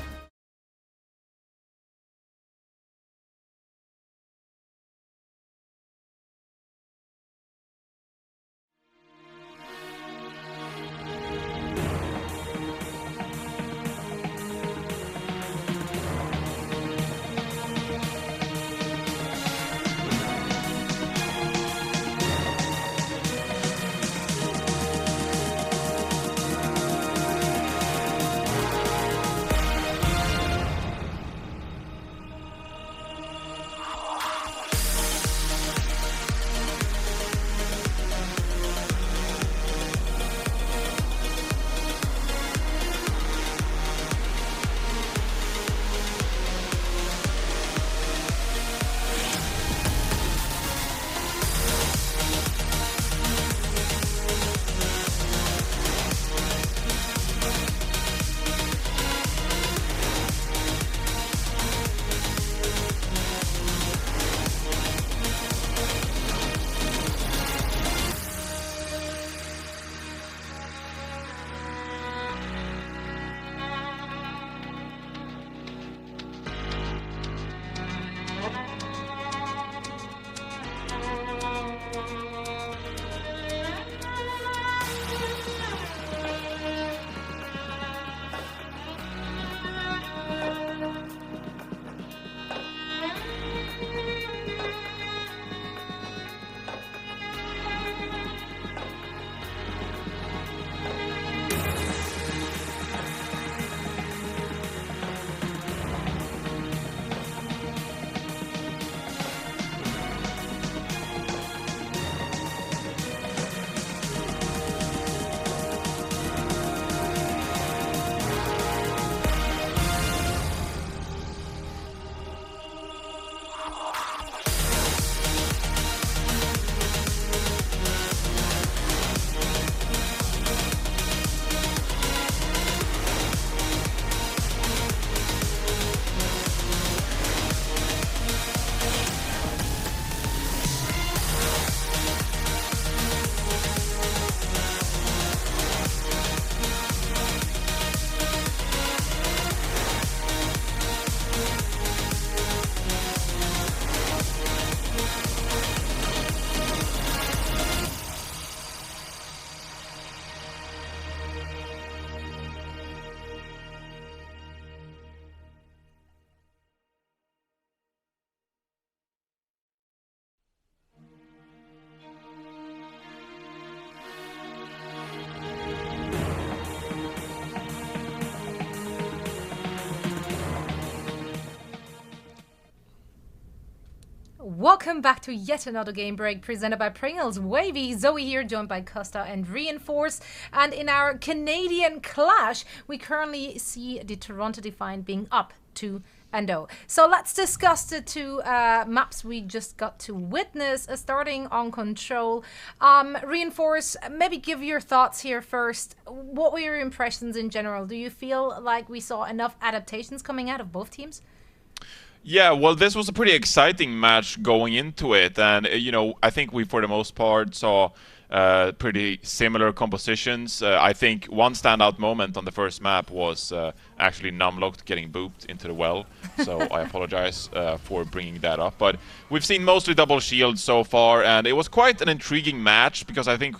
Welcome back to yet another game break presented by Pringles. Wavy, Zoe here, joined by Costa and Reinforce. And in our Canadian clash, we currently see the Toronto Defiant being up 2-0. So let's discuss the two maps we just got to witness, starting on Control. Reinforce, maybe give your thoughts here first. What were your impressions in general? Do you feel like we saw enough adaptations coming out of both teams? Yeah, well, this was a pretty exciting match going into it, and I think we, for the most part, saw pretty similar compositions. I think one standout moment on the first map was actually Numlocked getting booped into the well, so I apologize for bringing that up. But we've seen mostly double shields so far, and it was quite an intriguing match because I think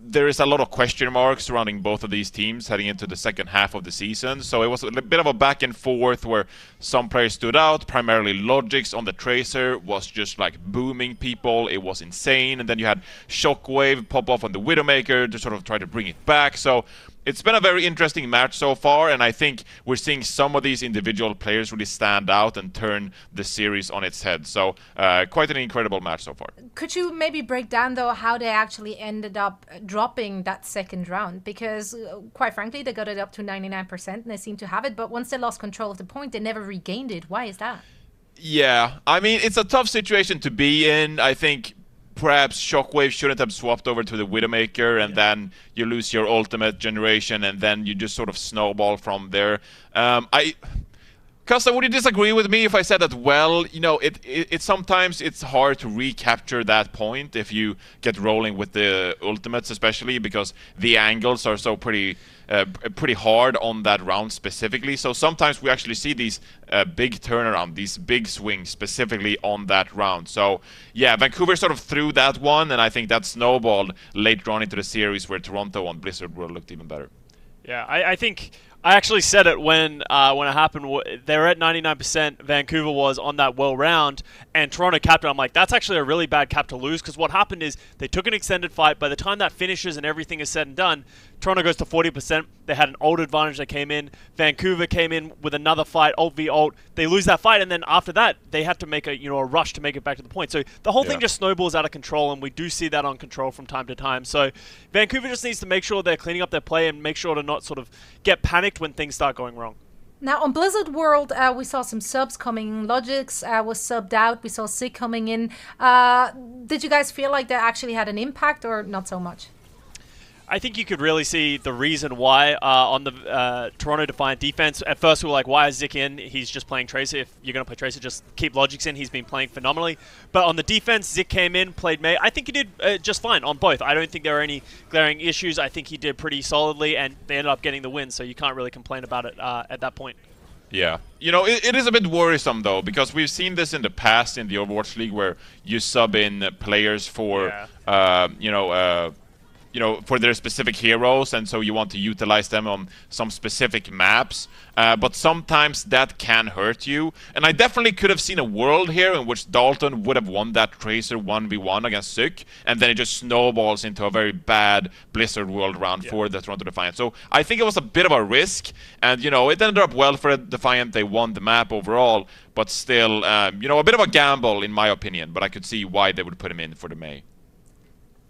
there is a lot of question marks surrounding both of these teams heading into the second half of the season. So it was a bit of a back and forth where some players stood out. Primarily Logix on the Tracer was just like booming people. It was insane. And then you had Shockwave pop off on the Widowmaker to sort of try to bring it back. So it's been a very interesting match so far, and I think we're seeing some of these individual players really stand out and turn the series on its head. So quite an incredible match so far. Could you maybe break down, though, how they actually ended up dropping that second round? Because, quite frankly, they got it up to 99% and they seem to have it, but once they lost control of the point, they never regained it. Why is that? Yeah, I mean, it's a tough situation to be in. I think perhaps Shockwave shouldn't have swapped over to the Widowmaker, and then you lose your ultimate generation, and then you just sort of snowball from there. Costa, would you disagree with me if I said that, well, you know, it sometimes it's hard to recapture that point if you get rolling with the ultimates, especially because the angles are so pretty hard on that round specifically. So sometimes we actually see these big turnaround, these big swings specifically on that round. So yeah, Vancouver sort of threw that one, and I think that snowballed later on into the series where Toronto on Blizzard World looked even better. Yeah, I think I actually said it when it happened. They were at 99%. Vancouver was on that well round, and Toronto capped it. I'm like, that's actually a really bad cap to lose, because what happened is they took an extended fight. By the time that finishes and everything is said and done, Toronto goes to 40%. They had an ult advantage that came in. Vancouver came in with another fight, ult v ult. They lose that fight, and then after that, they have to make a rush to make it back to the point. So the whole thing just snowballs out of control, and we do see that on Control from time to time. So Vancouver just needs to make sure they're cleaning up their play and make sure to not sort of get panicked when things start going wrong. Now, on Blizzard World, we saw some subs coming. Logix was subbed out. We saw Sig coming in. Did you guys feel like that actually had an impact, or not so much? I think you could really see the reason why on the Toronto Defiant defense. At first, we were like, why is Zik in? He's just playing Tracer. If you're going to play Tracer, just keep Logix in. He's been playing phenomenally. But on the defense, Zik came in, played May. I think he did just fine on both. I don't think there were any glaring issues. I think he did pretty solidly, and they ended up getting the win, so you can't really complain about it at that point. Yeah. You know, it is a bit worrisome, though, because we've seen this in the past in the Overwatch League where you sub in players for, for their specific heroes, and so you want to utilize them on some specific maps. But sometimes that can hurt you. And I definitely could have seen a world here in which Dalton would have won that Tracer 1v1 against Suk, and then it just snowballs into a very bad Blizzard World round for the Toronto Defiant. So I think it was a bit of a risk, and, you know, it ended up well for Defiant. They won the map overall, but still, a bit of a gamble in my opinion, but I could see why they would put him in for the May.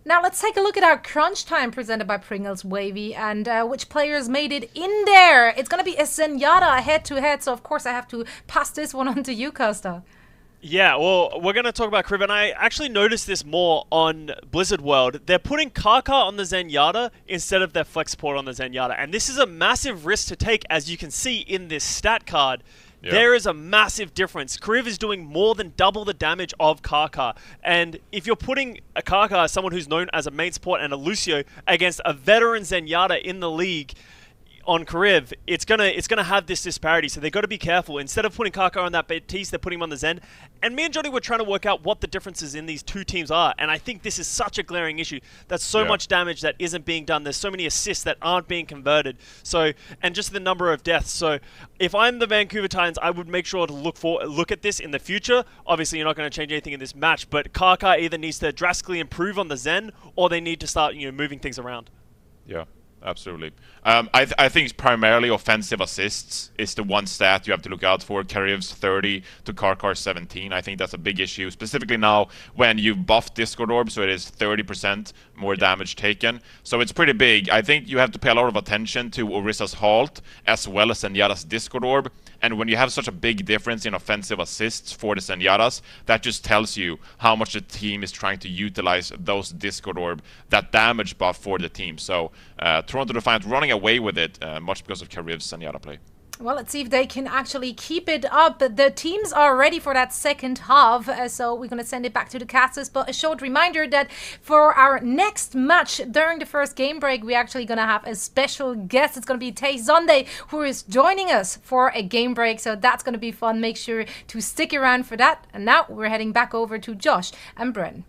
Now let's take a look at our crunch time presented by Pringles Wavy, and which players made it in there. It's going to be a Zenyatta head-to-head, so of course I have to pass this one on to you, Costa. Yeah, well, we're going to talk about Kriv, and I actually noticed this more on Blizzard World. They're putting Kaka on the Zenyatta instead of their flex support on the Zenyatta, and this is a massive risk to take, as you can see in this stat card. Yep. There is a massive difference. Kriv is doing more than double the damage of Kaka. And if you're putting a Kaka, someone who's known as a main support, and a Lucio against a veteran Zenyatta in the league on Kriv, it's gonna have this disparity. So they got to be careful. Instead of putting Kaka on that Baptiste, they're putting him on the Zen. And me and Johnny were trying to work out what the differences in these two teams are. And I think this is such a glaring issue. That's so much damage that isn't being done. There's so many assists that aren't being converted. So, and just the number of deaths. So if I'm the Vancouver Titans, I would make sure to look at this in the future. Obviously, you're not going to change anything in this match, but Kaka either needs to drastically improve on the Zen, or they need to start, moving things around. Yeah. Absolutely. I think primarily offensive assists is the one stat you have to look out for. Kariv's 30 to Karkar's 17. I think that's a big issue, specifically now when you've buffed Discord Orb, so it is 30% more damage taken. So it's pretty big. I think you have to pay a lot of attention to Orissa's Halt as well as Zenyatta's Discord Orb. And when you have such a big difference in offensive assists for the Zenyatas, that just tells you how much the team is trying to utilize those Discord Orb, that damage buff for the team. So Toronto Defiant running away with it, much because of Kariv's Zenyatta play. Well, let's see if they can actually keep it up. The teams are ready for that second half, so we're going to send it back to the casters. But a short reminder that for our next match during the first game break, we're actually going to have a special guest. It's going to be Tay Zonde, who is joining us for a game break. So that's going to be fun. Make sure to stick around for that. And now we're heading back over to Josh and Bren.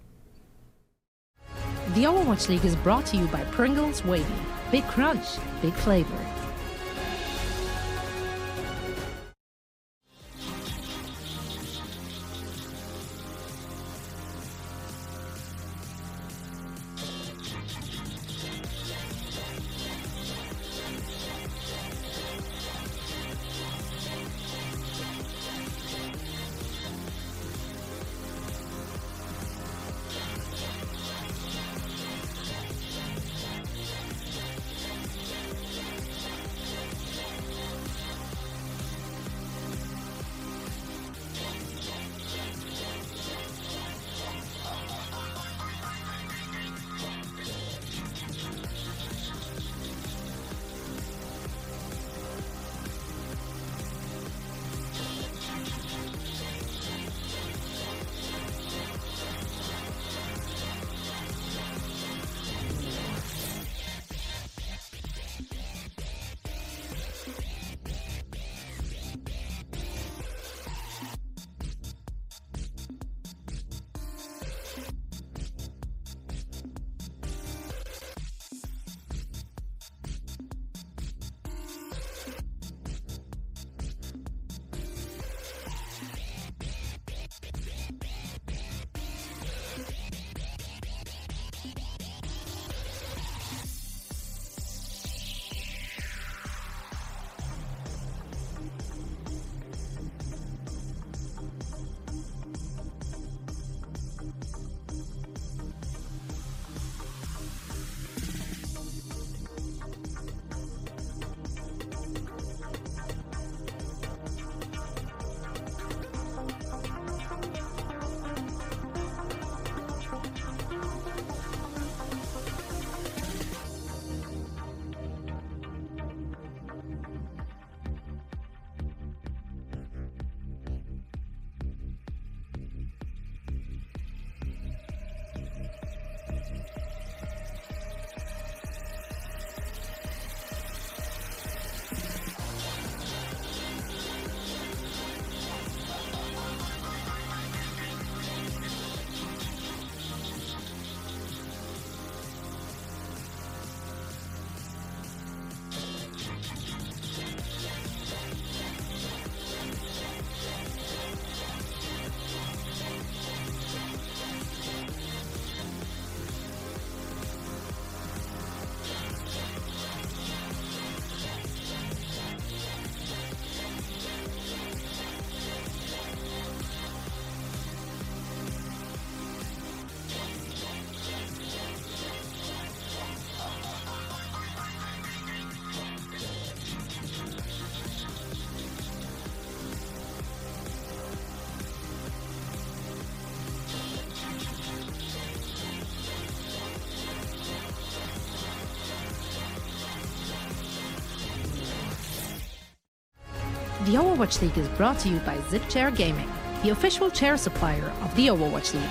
The Overwatch League is brought to you by Pringles Wavy. Big crunch, big flavor. The Overwatch League is brought to you by Zip Chair Gaming, the official chair supplier of the Overwatch League.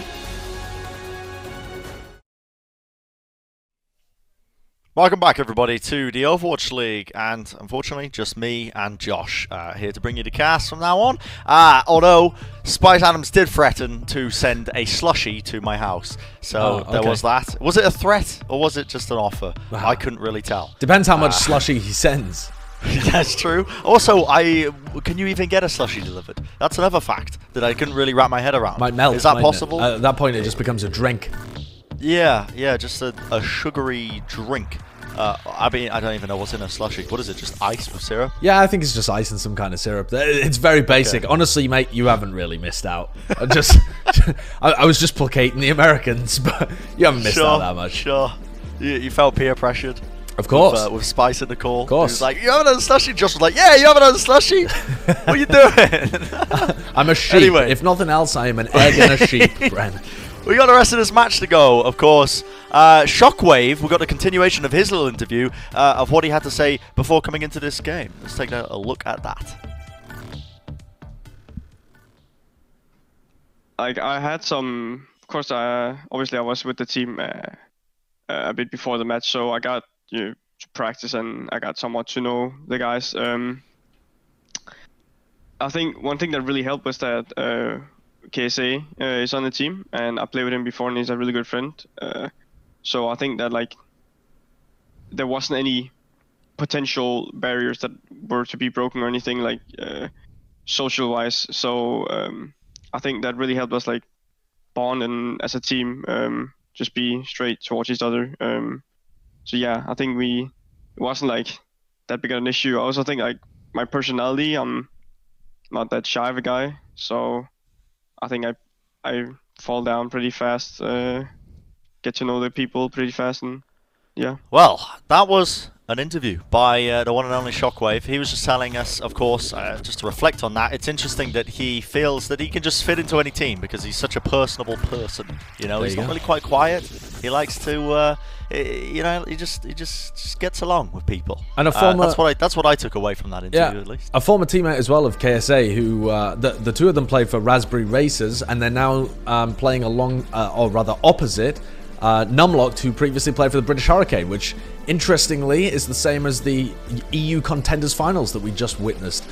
Welcome back, everybody, to the Overwatch League, and unfortunately, just me and Josh here to bring you the cast from now on. Although Spice Adams did threaten to send a slushie to my house, so there was that. Was it a threat or was it just an offer? I couldn't really tell. Depends how much slushie he sends. That's true. Also, can you even get a slushie delivered? That's another fact that I couldn't really wrap my head around. Might melt. Is that possible? At that point, it just becomes a drink. Yeah, just a sugary drink. I mean, I don't even know what's in a slushie. What is it, just ice with syrup? Yeah, I think it's just ice and some kind of syrup. It's very basic. Okay. Honestly, mate, you haven't really missed out. I was just placating the Americans, but you haven't missed out that much. Sure. You felt peer pressured? Of course. With Spice in the call. Of course. He was like, you haven't had a slushie? Josh was like, yeah, you haven't had a slushie? What are you doing? I'm a sheep. Anyway. If nothing else, I am an egg and a sheep, Bren. We got the rest of this match to go, of course. Shockwave, we got a continuation of his little interview of what he had to say before coming into this game. Let's take a look at that. I had some, of course, obviously I was with the team a bit before the match, so I got to practice and I got somewhat to know the guys. I think one thing that really helped was that KSA is on the team, and I played with him before, and he's a really good friend. So I think that there wasn't any potential barriers that were to be broken or anything social-wise. So I think that really helped us bond and as a team just be straight towards each other. So yeah, I think it wasn't that big of an issue. I also think my personality, I'm not that shy of a guy, so I think I fall down pretty fast, get to know the people pretty fast, and yeah. Well, that was an interview by the one and only Shockwave. He was just telling us, of course, just to reflect on that, it's interesting that he feels that he can just fit into any team because he's such a personable person. You know, he's not really quite quiet. He likes to, he just gets along with people. And a former, that's what I took away from that interview, at least. A former teammate as well of KSA, who the two of them played for Raspberry Racers, and they're now playing along, or rather opposite, Numlocked, who previously played for the British Hurricane, which interestingly is the same as the EU Contenders Finals that we just witnessed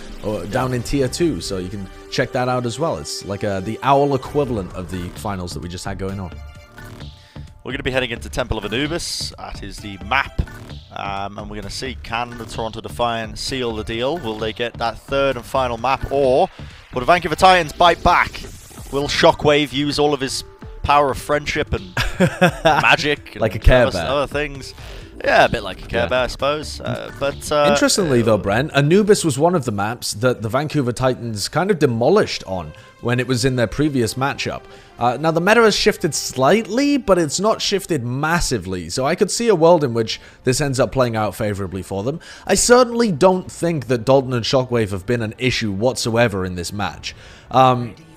down in Tier 2, so you can check that out as well. It's like the OWL equivalent of the finals that we just had going on. We're going to be heading into Temple of Anubis. That is the map, and we're going to see, can the Toronto Defiant seal the deal? Will they get that third and final map, or will the Vancouver Titans bite back? Will Shockwave use all of his power of friendship and magic, like a Care Bear, other things? Yeah, a bit like a Care Bear, I suppose. But interestingly, though, Brent, Anubis was one of the maps that the Vancouver Titans kind of demolished on when it was in their previous matchup. Now, the meta has shifted slightly, but it's not shifted massively, so I could see a world in which this ends up playing out favorably for them. I certainly don't think that Dalton and Shockwave have been an issue whatsoever in this match.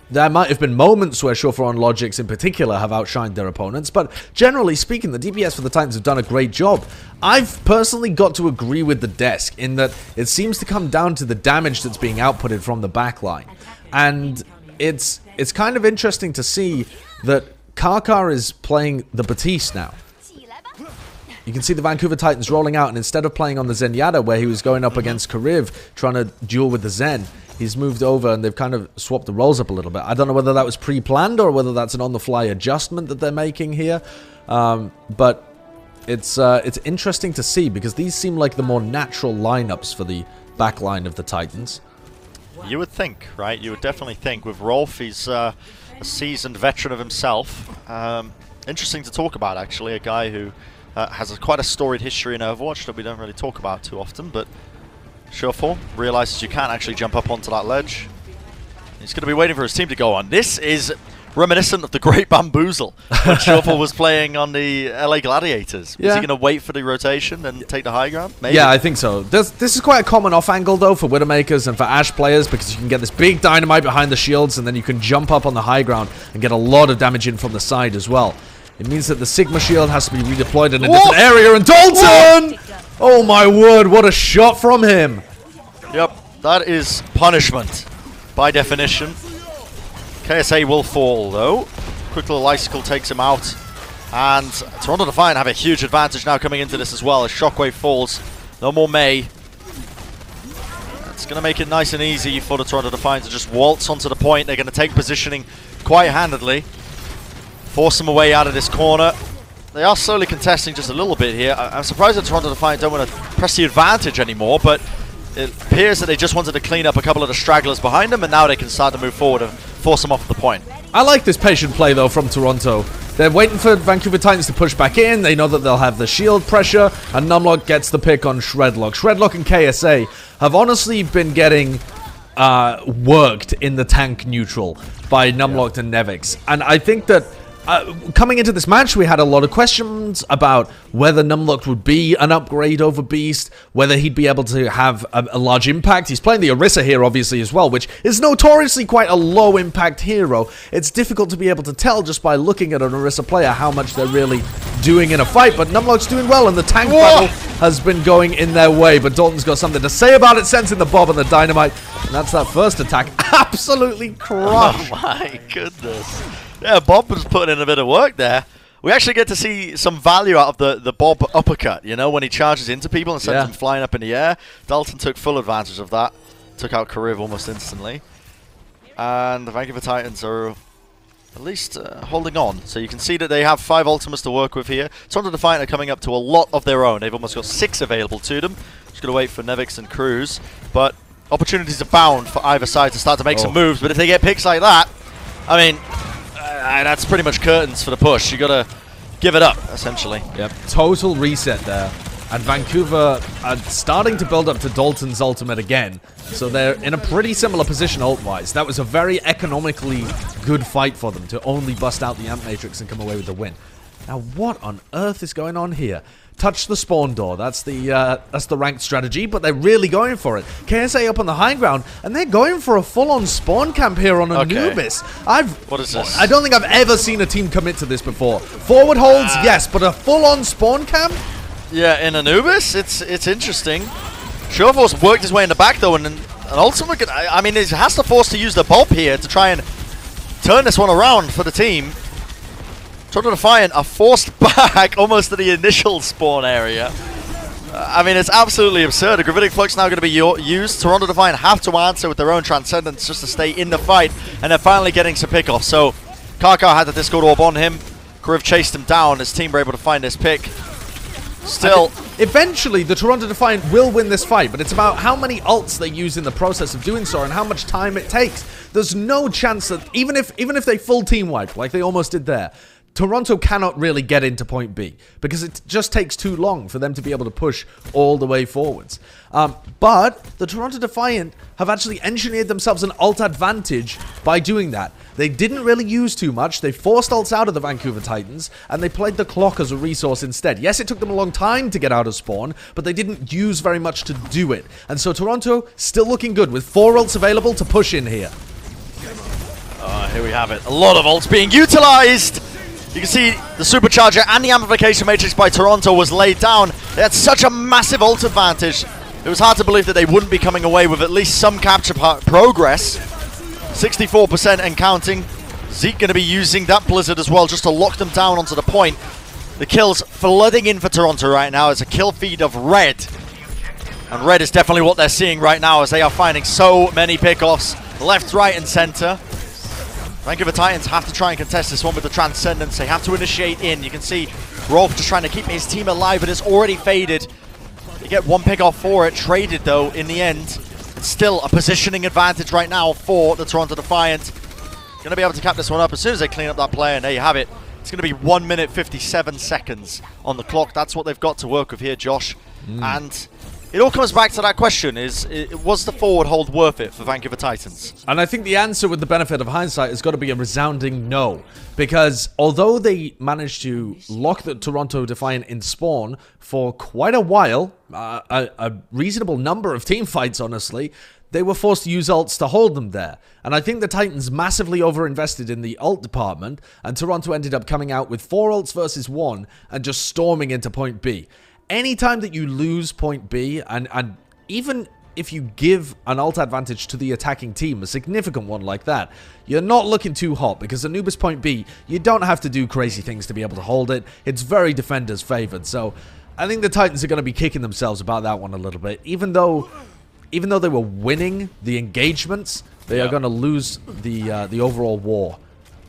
There might have been moments where Shofar and Logix in particular have outshined their opponents, but generally speaking, the DPS for the Titans have done a great job. I've personally got to agree with the desk in that it seems to come down to the damage that's being outputted from the backline. And it's kind of interesting to see that Karkar is playing the Batiste now. You can see the Vancouver Titans rolling out, and instead of playing on the Zenyatta where he was going up against Kariv trying to duel with the Zen, he's moved over and they've kind of swapped the roles up a little bit. I don't know whether that was pre-planned or whether that's an on-the-fly adjustment that they're making here. But it's interesting to see because these seem like the more natural lineups for the backline of the Titans. You would think, right? You would definitely think. With Rolf, he's a seasoned veteran of himself. Interesting to talk about, actually. A guy who has quite a storied history in Overwatch that we don't really talk about too often, but Shofar realizes you can't actually jump up onto that ledge. He's going to be waiting for his team to go on. This is reminiscent of the Great Bamboozle when Shofar was playing on the LA Gladiators. Yeah. Is he going to wait for the rotation and take the high ground? Maybe. Yeah, I think so. This is quite a common off angle though for Widowmakers and for Ashe players because you can get this big dynamite behind the shields and then you can jump up on the high ground and get a lot of damage in from the side as well. It means that the Sigma shield has to be redeployed in a different area, and Dalton! Oh my word, what a shot from him! Yep, that is punishment by definition. KSA will fall though. Quick little icicle takes him out. And Toronto Defiant have a huge advantage now coming into this as well as Shockwave falls. No more May. It's going to make it nice and easy for the Toronto Defiant to just waltz onto the point. They're going to take positioning quite handedly. Force them away out of this corner. They are slowly contesting just a little bit here. I'm surprised that Toronto Defiant don't want to press the advantage anymore, but it appears that they just wanted to clean up a couple of the stragglers behind them, and now they can start to move forward and force them off the point. I like this patient play, though, from Toronto. They're waiting for Vancouver Titans to push back in. They know that they'll have the shield pressure, and Numlock gets the pick on Shredlock. Shredlock and KSA have honestly been getting worked in the tank neutral by Numlock and Nevix. And I think that coming into this match, we had a lot of questions about whether Numlock would be an upgrade over Beast, whether he'd be able to have a large impact. He's playing the Orisa here, obviously, as well, which is notoriously quite a low-impact hero. It's difficult to be able to tell just by looking at an Orisa player how much they're really doing in a fight, but Numlock's doing well, and the tank battle has been going in their way, but Dalton's got something to say about it, sensing the Bob and the Dynamite, and that's that first attack. Absolutely crushed. Oh my goodness. Yeah, Bob was putting in a bit of work there. We actually get to see some value out of the Bob uppercut, you know, when he charges into people and sends them flying up in the air. Dalton took full advantage of that. Took out Kariv almost instantly. And the Vancouver Titans are at least holding on. So you can see that they have 5 ultimates to work with here. Toronto Defiant are coming up to a lot of their own. They've almost got 6 available to them. Just going to wait for Nevix and Cruz. But opportunities abound for either side to start to make some moves. But if they get picks like that, I mean, that's pretty much curtains for the push. You got to give it up, essentially. Yep, total reset there. And Vancouver are starting to build up to Dalton's ultimate again. So they're in a pretty similar position ult-wise. That was a very economically good fight for them to only bust out the Amp Matrix and come away with the win. Now, what on earth is going on here? Touch the spawn door. That's the ranked strategy, but they're really going for it. KSA up on the high ground, and they're going for a full-on spawn camp here on Anubis. What is this? I don't think I've ever seen a team commit to this before. Forward holds, yes, but a full-on spawn camp? Yeah, in Anubis, it's interesting. Sureforce worked his way in the back, though, and ultimately, I mean, he has to force to use the bulb here to try and turn this one around for the team. Toronto Defiant are forced back almost to the initial spawn area. I mean, it's absolutely absurd. The Gravitic Flux now going to be used. Toronto Defiant have to answer with their own Transcendence just to stay in the fight, and they're finally getting some pick-off. So, Karkar had the Discord Orb on him. Kariv chased him down. His team were able to find this pick. Still, eventually, the Toronto Defiant will win this fight, but it's about how many ults they use in the process of doing so and how much time it takes. There's no chance that, even if they full team wipe, like they almost did there, Toronto cannot really get into point B because it just takes too long for them to be able to push all the way forwards. But the Toronto Defiant have actually engineered themselves an ult advantage by doing that. They didn't really use too much. They forced ults out of the Vancouver Titans, and they played the clock as a resource instead. Yes, it took them a long time to get out of spawn, but they didn't use very much to do it. And so Toronto still looking good with 4 ults available to push in here. Here we have it. A lot of ults being utilized. You can see the Supercharger and the Amplification Matrix by Toronto was laid down. They had such a massive ult advantage. It was hard to believe that they wouldn't be coming away with at least some capture progress. 64% and counting. Zeke going to be using that Blizzard as well just to lock them down onto the point. The kills flooding in for Toronto right now as a kill feed of Red. And Red is definitely what they're seeing right now as they are finding so many pickoffs left, right, and center. Vancouver Titans have to try and contest this one with the Transcendence. They have to initiate in. You can see Rolf just trying to keep his team alive, but it's already faded. They get 1 pick off for it. Traded, though, in the end. It's still a positioning advantage right now for the Toronto Defiant. Going to be able to cap this one up as soon as they clean up that play, and there you have it. It's going to be 1 minute 57 seconds on the clock. That's what they've got to work with here, Josh. And it all comes back to that question, was the forward hold worth it for Vancouver Titans? And I think the answer with the benefit of hindsight has got to be a resounding no. Because although they managed to lock the Toronto Defiant in spawn for quite a while, a reasonable number of team fights, honestly, they were forced to use ults to hold them there. And I think the Titans massively overinvested in the ult department, and Toronto ended up coming out with 4 ults versus 1 and just storming into point B. Anytime that you lose point B, and even if you give an ult advantage to the attacking team, a significant one like that, you're not looking too hot, because Anubis point B, you don't have to do crazy things to be able to hold it. It's very defenders favored, so I think the Titans are going to be kicking themselves about that one a little bit. Even though they were winning the engagements, they are going to lose the overall war.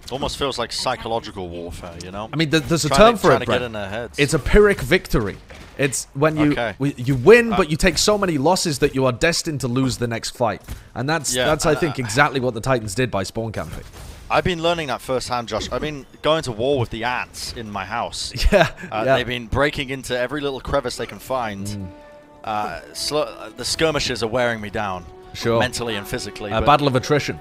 Almost feels like psychological warfare, you know? I mean, there's a term for it, Brett. Get in their heads. It's a Pyrrhic victory. It's when you win, but you take so many losses that you are destined to lose the next fight. And that's I think, exactly what the Titans did by spawn camping. I've been learning that firsthand, Josh. I've been going to war with the ants in my house. They've been breaking into every little crevice they can find. The skirmishes are wearing me down. Sure. Mentally and physically. A battle of attrition.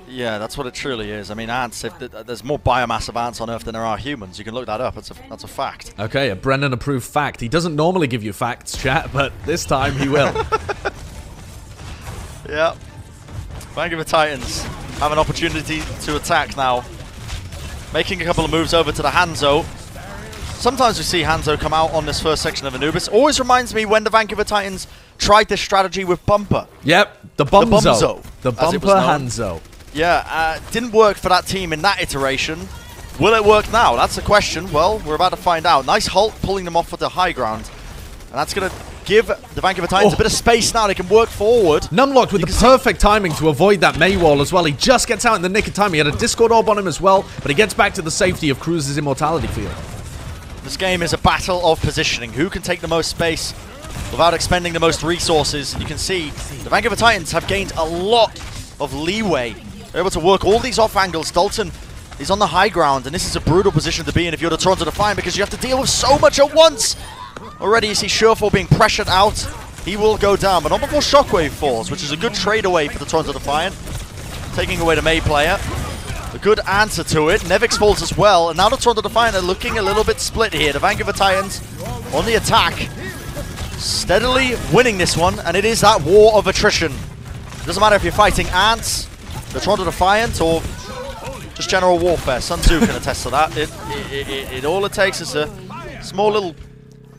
Yeah, that's what it truly is. I mean, ants, there's more biomass of ants on Earth than there are humans. You can look that up. That's a fact. Okay, a Brennan-approved fact. He doesn't normally give you facts, chat, but this time he will. Yeah. Vancouver Titans have an opportunity to attack now. Making a couple of moves over to the Hanzo. Sometimes we see Hanzo come out on this first section of Anubis. Always reminds me when the Vancouver Titans tried this strategy with Bumper. Yep, the Bumzo. The as it Bumper was known. Hanzo. Yeah, didn't work for that team in that iteration. Will it work now? That's the question. Well, we're about to find out. Nice Hulk pulling them off with the high ground. And that's going to give the Vancouver Titans a bit of space now. They can work forward. Numlocked with the perfect timing to avoid that May wall as well. He just gets out in the nick of time. He had a Discord orb on him as well, but he gets back to the safety of Cruz's immortality field. This game is a battle of positioning. Who can take the most space without expending the most resources? You can see the Vancouver Titans have gained a lot of leeway. They're able to work all these off angles. Dalton is on the high ground, and this is a brutal position to be in if you're the Toronto Defiant, because you have to deal with so much at once. Already you see Surefall being pressured out. He will go down, but not before Shockwave falls, which is a good trade away for the Toronto Defiant. Taking away the May player. A good answer to it. Nevix falls as well, and now the Toronto Defiant are looking a little bit split here. The Vancouver Titans on the attack, steadily winning this one, and it is that war of attrition. It doesn't matter if you're fighting ants, the Toronto Defiant, or just general warfare. Sun Tzu can attest to that. All it takes is a small little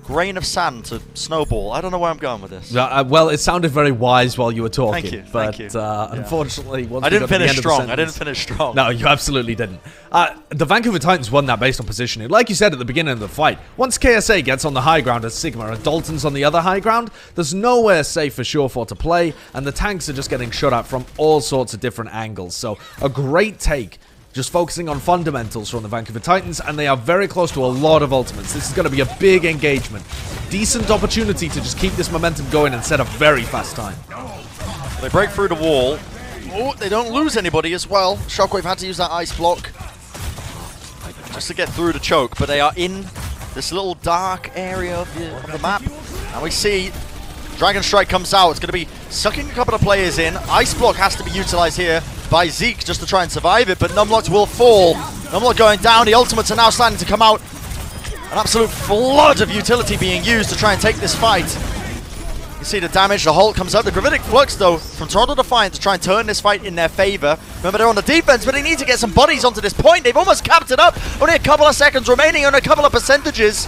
grain of sand to snowball. I don't know where I'm going with this. Well, it sounded very wise while you were talking. Thank you. But Thank you. Unfortunately, once I didn't we got to the finish end strong. Of the I didn't finish strong. No, you absolutely didn't. The Vancouver Titans won that based on positioning. Like you said at the beginning of the fight, once KSA gets on the high ground as Sigma and Dalton's on the other high ground, there's nowhere safe for Surefall to play, and the tanks are just getting shot at from all sorts of different angles. So a great take. Just focusing on fundamentals from the Vancouver Titans, and they are very close to a lot of ultimates. This is going to be a big engagement. Decent opportunity to just keep this momentum going and set a very fast time. They break through the wall. Oh, they don't lose anybody as well. Shockwave had to use that ice block just to get through the choke, but they are in this little dark area of the map. And we see Dragon Strike comes out. It's going to be sucking a couple of players in. Ice block has to be utilized here by Zeke just to try and survive it, but Numlocked will fall. Numlocked going down. The ultimates are now starting to come out. An absolute flood of utility being used to try and take this fight. You see the damage. The Hulk comes out. The Gravitic Flux, though, from Toronto Defiant to try and turn this fight in their favor. Remember, they're on the defense, but they need to get some bodies onto this point. They've almost capped it up. Only a couple of seconds remaining and a couple of percentages.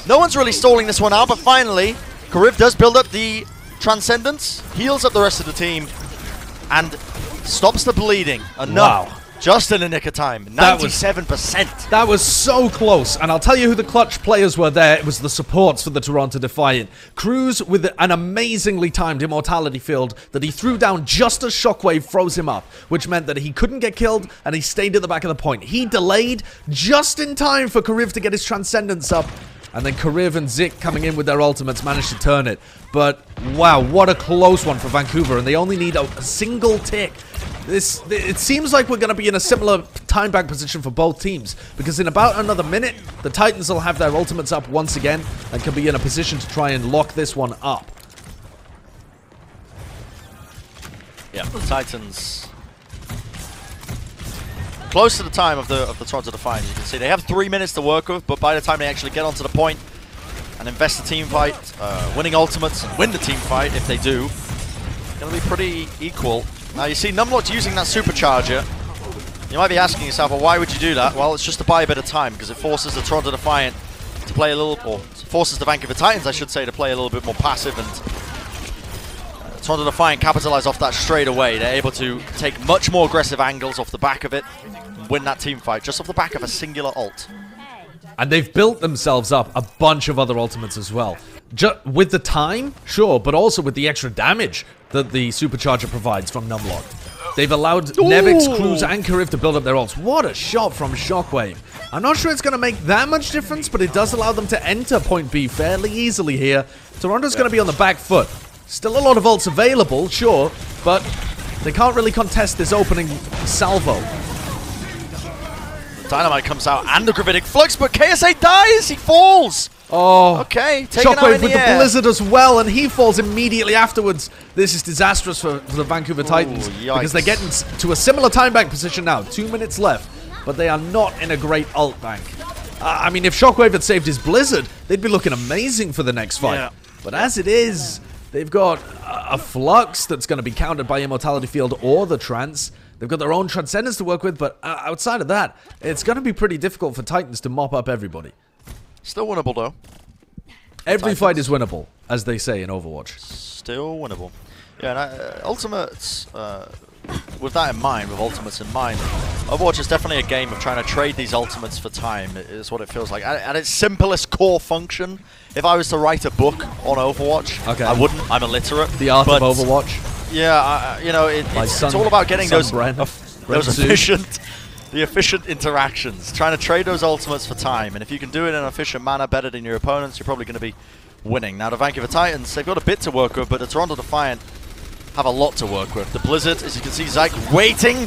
No one's really stalling this one out, but finally, Kariv does build up the Transcendence, heals up the rest of the team, and stops the bleeding. Enough. Wow. Just in the nick of time. 97%. That was so close. And I'll tell you who the clutch players were there. It was the supports for the Toronto Defiant. Cruz with an amazingly timed immortality field that he threw down just as Shockwave froze him up, which meant that he couldn't get killed and he stayed at the back of the point. He delayed just in time for Kariv to get his Transcendence up. And then Kariv and Zik coming in with their ultimates managed to turn it. But wow, what a close one for Vancouver. And they only need a single tick. It seems like we're going to be in a similar time bank position for both teams, because in about another minute, the Titans will have their ultimates up once again and can be in a position to try and lock this one up. Yeah, the Titans close to the time of the Toronto Defiant. You can see they have 3 minutes to work with, but by the time they actually get onto the point and invest the team fight, winning ultimates and win the team fight, if they do, it's going to be pretty equal. Now you see Numlocked using that supercharger. You might be asking yourself, well, why would you do that? Well, it's just to buy a bit of time, because it forces the Toronto Defiant to play a little, or forces the Vancouver Titans, I should say, to play a little bit more passive and Toronto Defiant capitalize off that straight away. They're able to take much more aggressive angles off the back of it and win that team fight just off the back of a singular ult. And they've built themselves up a bunch of other ultimates as well. With the time, sure, but also with the extra damage that the Supercharger provides from Numlock. They've allowed Nevix, Cruz, and Kariv to build up their ults. What a shot from Shockwave. I'm not sure it's going to make that much difference, but it does allow them to enter point B fairly easily here. Toronto's going to be on the back foot. Still a lot of ults available, sure, but they can't really contest this opening salvo. Dynamite comes out and the Gravitic Flux, but KSA dies! He falls! Oh, okay, taken out Shockwave in with the the Blizzard as well, and he falls immediately afterwards. This is disastrous for the Vancouver Titans because they're getting to a similar time bank position now. 2 minutes left, but they are not in a great ult bank. I mean, if Shockwave had saved his Blizzard, they'd be looking amazing for the next fight. Yeah. But as it is, they've got a Flux that's going to be countered by Immortality Field or the Trance. They've got their own Transcendence to work with, but outside of that, it's going to be pretty difficult for Titans to mop up everybody. Still winnable, though. Every fight is winnable, as they say in Overwatch. Still winnable. Yeah, and Ultimates, with that in mind, with Ultimates in mind, Overwatch is definitely a game of trying to trade these Ultimates for time, is what it feels like. At its simplest core function, if I was to write a book on Overwatch, I wouldn't. I'm illiterate. The Art of Overwatch. Yeah, you know, it's all about getting those efficient interactions, trying to trade those ultimates for time, and if you can do it in an efficient manner better than your opponents, you're probably going to be winning. Now, the Vancouver Titans, they've got a bit to work with, but the Toronto Defiant have a lot to work with. The Blizzard, as you can see, Zyke waiting,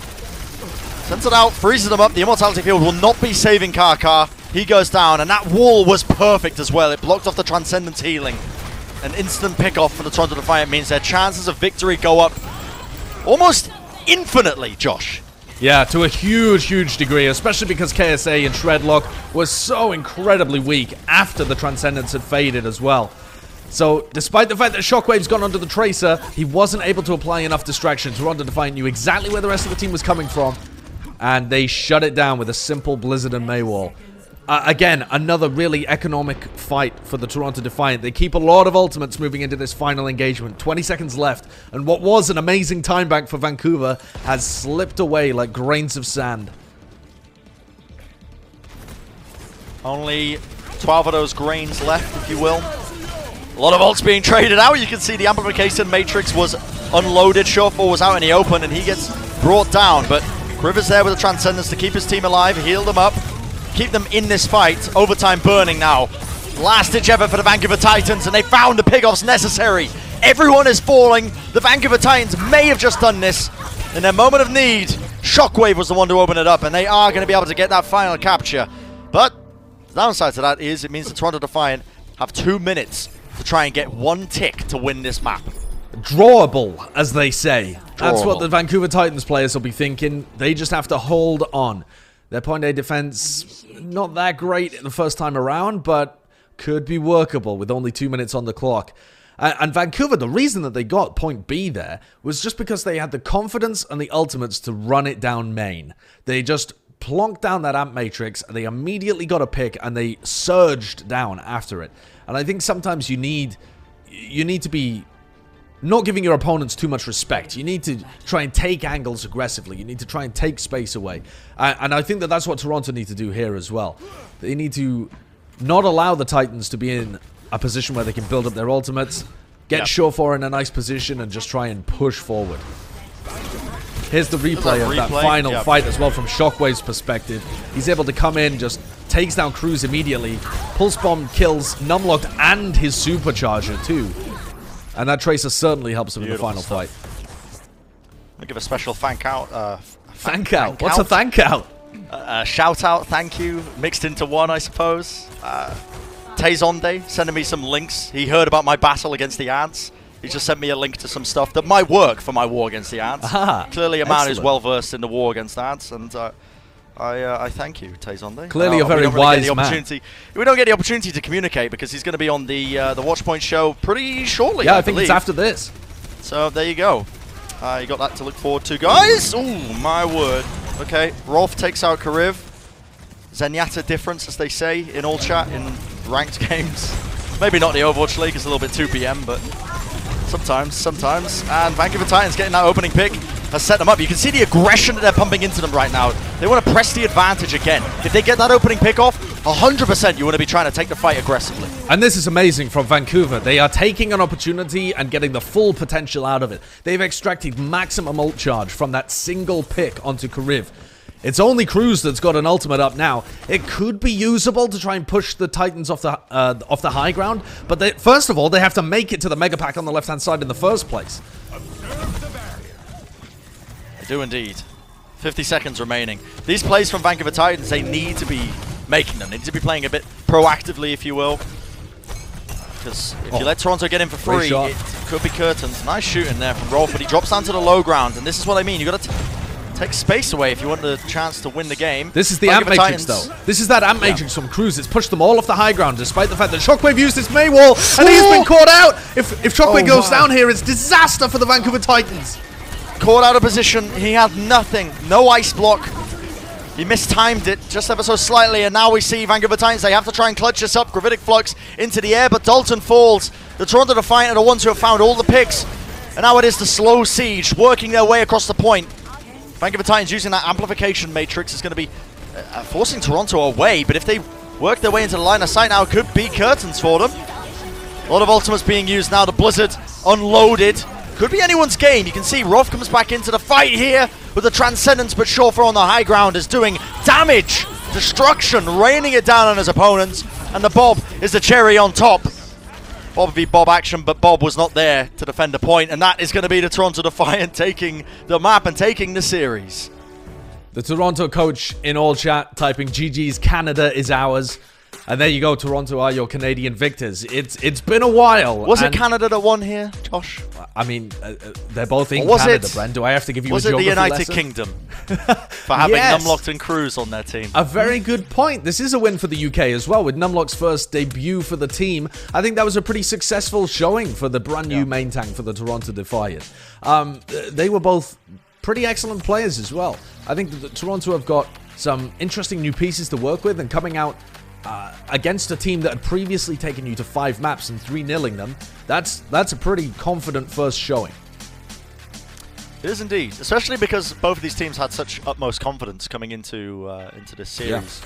sends it out, freezes them up. The Immortality Field will not be saving Karkar. He goes down, and that wall was perfect as well. It blocked off the Transcendence healing. An instant pick-off for the Toronto Defiant means their chances of victory go up almost infinitely, Josh. Yeah, to a huge, huge degree, especially because KSA and Shredlock was so incredibly weak after the Transcendence had faded as well. So, despite the fact that Shockwave's gone onto the Tracer, he wasn't able to apply enough distraction. Toronto Defiant knew exactly where the rest of the team was coming from, and they shut it down with a simple Blizzard and Maywall. Again, another really economic fight for the Toronto Defiant. They keep a lot of ultimates moving into this final engagement. 20 seconds left, and what was an amazing time bank for Vancouver has slipped away like grains of sand. Only 12 of those grains left, if you will. A lot of ults being traded out. You can see the Amplification Matrix was unloaded. Shortfall was out in the open, and he gets brought down, but River's there with the Transcendence to keep his team alive, heal them up, keep them in this fight. Overtime burning now. Last ditch effort for the Vancouver Titans, and they found the pick-offs necessary. Everyone is falling. The Vancouver Titans may have just done this in their moment of need. Shockwave was the one to open it up, and they are going to be able to get that final capture. But the downside to that is it means the Toronto Defiant have 2 minutes to try and get one tick to win this map. Drawable, as they say. That's what Drawable. the Vancouver Titans players will be thinking. They just have to hold on. Their point A defense, not that great the first time around, but could be workable with only 2 minutes on the clock. And Vancouver, the reason that they got point B there was just because they had the confidence and the ultimates to run it down main. They just plonked down that amp matrix, and they immediately got a pick, and they surged down after it. And I think sometimes you need to be not giving your opponents too much respect. You need to try and take angles aggressively. You need to try and take space away. And I think that that's what Toronto need to do here as well. They need to not allow the Titans to be in a position where they can build up their ultimates, get Showfor in a nice position, and just try and push forward. Here's the replay of that final fight as well from Shockwave's perspective. He's able to come in, just takes down Cruz immediately. Pulse Bomb kills Numlocked and his Supercharger too. And that Tracer certainly helps him in the final fight. I'll give a special thank out. Thank out? What's a thank out? Shout out, thank you, mixed into one, I suppose. Tezonde sending me some links. He heard about my battle against the ants. He just sent me a link to some stuff that might work for my war against the ants. Clearly a man who's well versed in the war against ants, and I thank you, Tezonde. Clearly a very wise man. We don't get the opportunity to communicate because he's going to be on the Watchpoint show pretty shortly. Yeah, I think it's after this. So there you go. You got that to look forward to, guys. Ooh, my word. Okay, Rolf takes out Kariv. Zenyatta difference, as they say in all chat in ranked games. Maybe not the Overwatch League. It's a little bit 2 PM, but Sometimes. And Vancouver Titans getting that opening pick has set them up. You can see the aggression that they're pumping into them right now. They want to press the advantage again. If they get that opening pick off, 100% you want to be trying to take the fight aggressively. And this is amazing from Vancouver. They are taking an opportunity and getting the full potential out of it. They've extracted maximum ult charge from that single pick onto Kariv. It's only Cruz that's got an ultimate up now. It could be usable to try and push the Titans off the high ground, but first of all, they have to make it to the Mega Pack on the left-hand side in the first place. They do indeed. 50 seconds remaining. These plays from Vancouver Titans, they need to be making them. They need to be playing a bit proactively, if you will. Because if you let Toronto get in for free, it could be curtains. Nice shooting there from Rolf, but he drops down to the low ground, and this is what I mean. You got to take space away if you want the chance to win the game. This is the Amp Matrix, though. This is that Amp Matrix from Cruz. It's pushed them all off the high ground, despite the fact that Shockwave used his May wall, and he's been caught out. If Shockwave goes down here, it's disaster for the Vancouver Titans. Caught out of position. He had nothing. No ice block. He mistimed it just ever so slightly, and now we see Vancouver Titans. They have to try and clutch this up. Gravitic Flux into the air, but Dalton falls. The Toronto Defiant are the ones who have found all the picks, and now it is the slow siege working their way across the point. Vancouver Titans using that amplification matrix is going to be forcing Toronto away, but if they work their way into the line of sight now, it could be curtains for them. A lot of ultimates being used now. The Blizzard unloaded. Could be anyone's game. You can see Roth comes back into the fight here with the Transcendence, but Shawfer on the high ground is doing damage, destruction, raining it down on his opponents, and the Bob is the cherry on top. Bob v Bob action, but Bob was not there to defend a point, and that is going to be the Toronto Defiant taking the map and taking the series. The Toronto coach in all chat typing GG's Canada is ours. And there you go, Toronto are your Canadian victors. It's been a while. Was it Canada that won here, Josh? I mean, they're both in Canada, Bren. Do I have to give you a geography lesson? Was it the United Kingdom for having Numlocked and Cruz on their team? A very good point. This is a win for the UK as well, with Numlock's first debut for the team. I think that was a pretty successful showing for the brand new main tank for the Toronto Defiant. They were both pretty excellent players as well. I think that Toronto have got some interesting new pieces to work with, and coming out against a team that had previously taken you to 5 maps and 3-0ing them, that's a pretty confident first showing. It is indeed, especially because both of these teams had such utmost confidence coming into this series.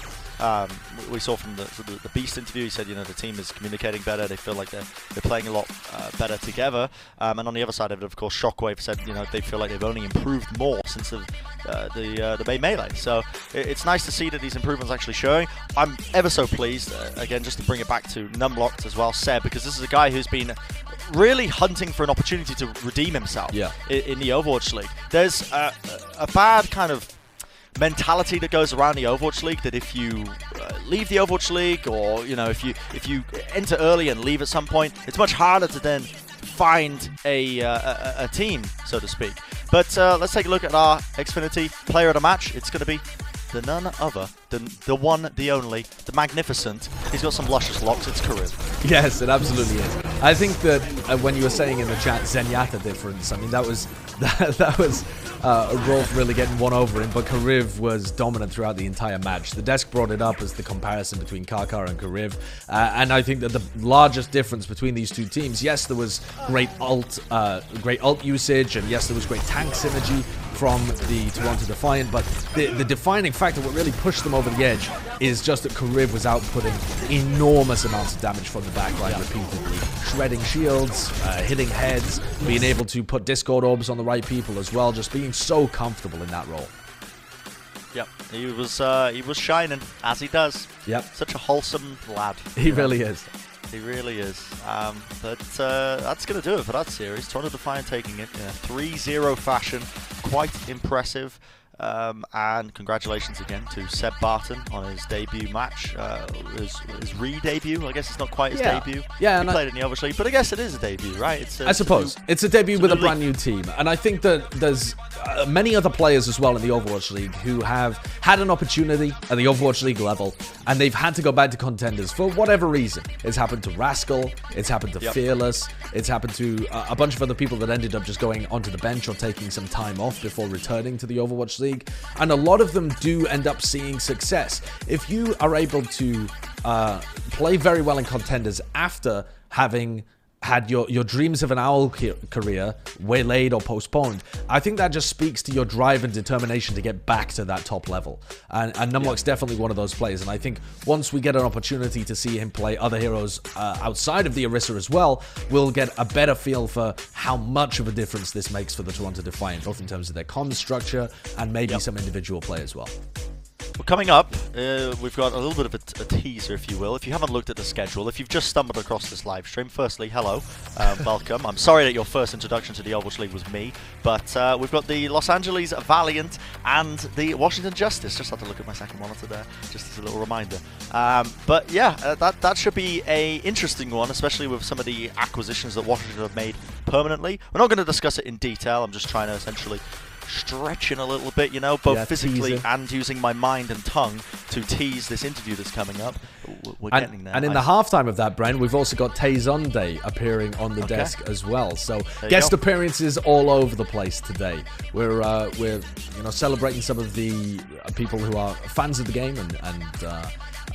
We saw from the Beast interview, he said, the team is communicating better. They feel like they're playing a lot better together. And on the other side of it, of course, Shockwave said, they feel like they've only improved more since the May Melee. So it's nice to see that these improvements are actually showing. I'm ever so pleased, again, just to bring it back to Numlocked as well, Seb, because this is a guy who's been really hunting for an opportunity to redeem himself in the Overwatch League. There's a bad kind of mentality that goes around the Overwatch League that if you leave the Overwatch League, or if you enter early and leave at some point, it's much harder to then find a team, so to speak. But let's take a look at our Xfinity player of the match. It's going to be the none other than the one, the only, the magnificent. He's got some luscious locks. It's Kariv. Yes, it absolutely is. I think that when you were saying in the chat Zenyatta difference, I mean that was Rolf really getting one over him, but Kariv was dominant throughout the entire match. The desk brought it up as the comparison between Karkar and Kariv, and I think that the largest difference between these two teams, yes, there was great ult usage, and yes, there was great tank synergy from the Toronto Defiant, but the defining factor, what really pushed them over the edge, is just that Kariv was outputting enormous amounts of damage from the backline repeatedly, shredding shields, hitting heads, being able to put Discord orbs on the right people as well, just being so comfortable in that role. Yep, he was shining, as he does. Yep. Such a wholesome lad. He really is. He really is. But that's going to do it for that series. Toronto Defiant taking it in a 3-0 fashion. Quite impressive. And congratulations again to Seb Barton on his debut match. His re-debut. I guess it's not quite his debut. Yeah, he played in the Overwatch League, but I guess it is a debut, right? I suppose. It's a debut with a brand new team. And I think that there's many other players as well in the Overwatch League who have had an opportunity at the Overwatch League level, and they've had to go back to contenders for whatever reason. It's happened to Rascal, it's happened to Fearless, it's happened to a bunch of other people that ended up just going onto the bench or taking some time off before returning to the Overwatch League. And a lot of them do end up seeing success. If you are able to play very well in contenders after having had your dreams of an owl career waylaid or postponed. I think that just speaks to your drive and determination to get back to that top level. And Numlock's definitely one of those players. And I think once we get an opportunity to see him play other heroes outside of the Orisa as well, we'll get a better feel for how much of a difference this makes for the Toronto Defiant, both in terms of their comm structure and maybe some individual play as well. Well, coming up, we've got a little bit of a teaser, if you will. If you haven't looked at the schedule, if you've just stumbled across this live stream, firstly, hello, welcome. I'm sorry that your first introduction to the Overwatch League was me, but we've got the Los Angeles Valiant and the Washington Justice. Just had to look at my second monitor there, just as a little reminder. But yeah, that should be an interesting one, especially with some of the acquisitions that Washington have made permanently. We're not going to discuss it in detail. I'm just trying to essentially stretching a little bit, both physically and using my mind and tongue to tease this interview that's coming up. We're getting there. And in the halftime of that, Brent, we've also got Tayzonde appearing on the desk as well. So guest appearances all over the place today. We're celebrating some of the people who are fans of the game, and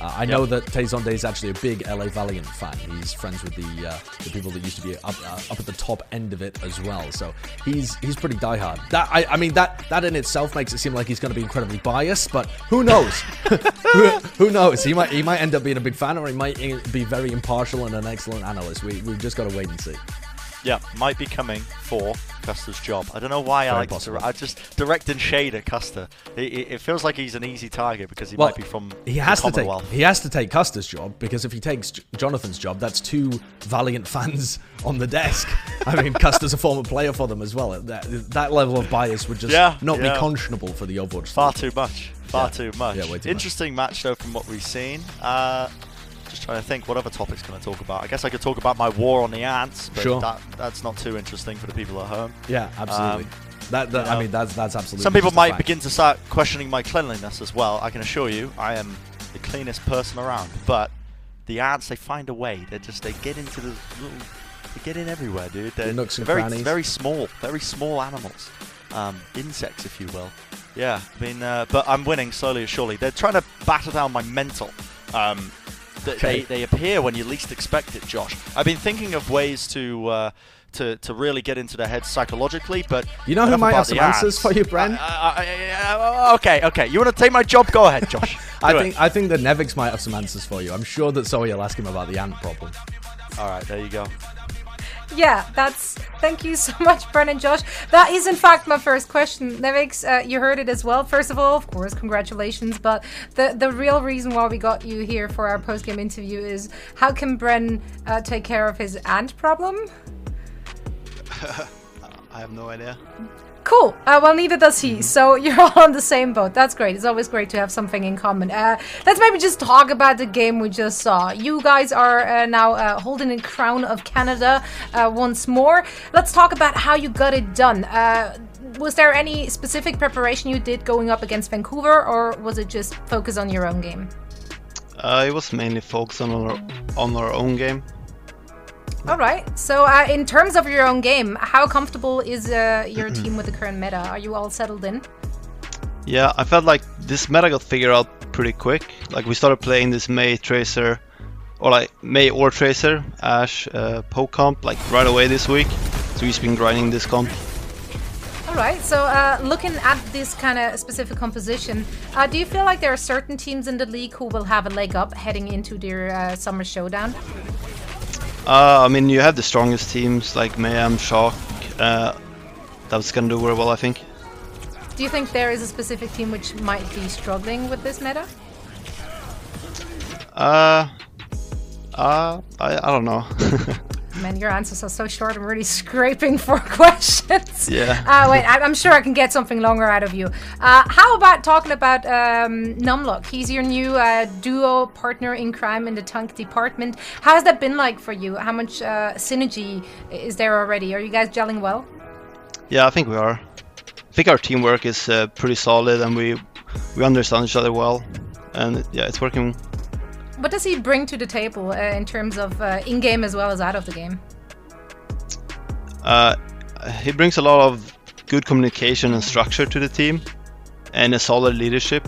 I know that Tayzonde is actually a big LA Valiant fan. He's friends with the people that used to be up at the top end of it as well. So he's pretty diehard. That in itself makes it seem like he's going to be incredibly biased, but who knows? Who knows? He might end up being a big fan, or he might be very impartial and an excellent analyst. We've just got to wait and see. Yeah, might be coming for Custer's job. I don't know why I just direct and shade at Custer. It feels like he's an easy target because he might be from the Commonwealth. He has to take Custer's job, because if he takes Jonathan's job, that's 2 Valiant fans on the desk. I mean, Custer's a former player for them as well. That level of bias would just not be conscionable for the Overwatch. Far too much. Too much. Yeah, way too Interesting match though from what we've seen. Just trying to think, what other topics can I talk about? I guess I could talk about my war on the ants, but that's not too interesting for the people at home. Yeah, absolutely. That's absolutely. Some people might begin to start questioning my cleanliness as well. I can assure you, I am the cleanest person around. But the ants, they find a way. They get into the little, they get in everywhere, dude. They're nooks and very crannies. very small animals, insects, if you will. Yeah, but I'm winning slowly or surely. They're trying to batter down my mental. They appear when you least expect it, Josh. I've been thinking of ways to really get into their heads psychologically, but you know who might have some answers for you, Bren? Okay. You want to take my job? Go ahead, Josh. I think that Nevix might have some answers for you. I'm sure that Zoe will ask him about the ant problem. All right, there you go. Yeah, thank you so much, Brennan, Josh. That is in fact my first question. Nevix, you heard it as well. First of all, of course, congratulations. But the real reason why we got you here for our post-game interview is, how can Bren take care of his ant problem? I have no idea. Cool. Well, neither does he. So you're all on the same boat. That's great. It's always great to have something in common. Let's maybe just talk about the game we just saw. You guys are now holding the crown of Canada once more. Let's talk about how you got it done. Was there any specific preparation you did going up against Vancouver, or was it just focus on your own game? It was mainly focus on our own game. All right. So in terms of your own game, how comfortable is your team with the current meta? Are you all settled in? Yeah, I felt like this meta got figured out pretty quick. Like, we started playing this May Tracer, or like May or Tracer, Ashe, poke comp, like right away this week. So we've been grinding this comp. All right. So looking at this kind of specific composition, do you feel like there are certain teams in the league who will have a leg up heading into their Summer Showdown? I mean, you have the strongest teams like Mayhem, Shock. That's gonna do very well, I think. Do you think there is a specific team which might be struggling with this meta? I don't know. Man, your answers are so short. I'm really scraping for questions. Yeah. Wait, I'm sure I can get something longer out of you. How about talking about Numlock? He's your new duo partner in crime in the tank department. How has that been like for you? How much synergy is there already? Are you guys gelling well? Yeah, I think we are. I think our teamwork is pretty solid, and we understand each other well. And yeah, it's working. What does he bring to the table in terms of in-game as well as out of the game? He brings a lot of good communication and structure to the team, and a solid leadership.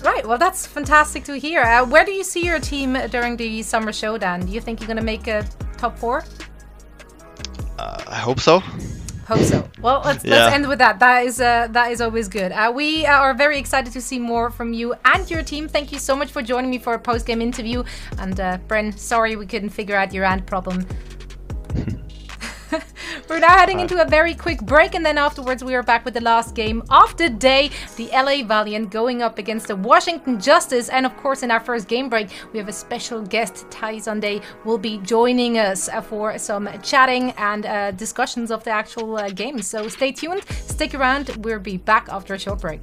Right, well, that's fantastic to hear. Where do you see your team during the Summer Showdown? Do you think you're going to make a top 4? I hope so. Hope so. Well, let's end with that. That is always good. We are very excited to see more from you and your team. Thank you so much for joining me for a post-game interview. And Bren, sorry we couldn't figure out your ant problem. We're now heading into a very quick break, and then afterwards we are back with the last game of the day. The LA Valiant going up against the Washington Justice. And of course, in our first game break, we have a special guest. Tai Sunday will be joining us for some chatting and discussions of the actual game. So stay tuned, stick around. We'll be back after a short break.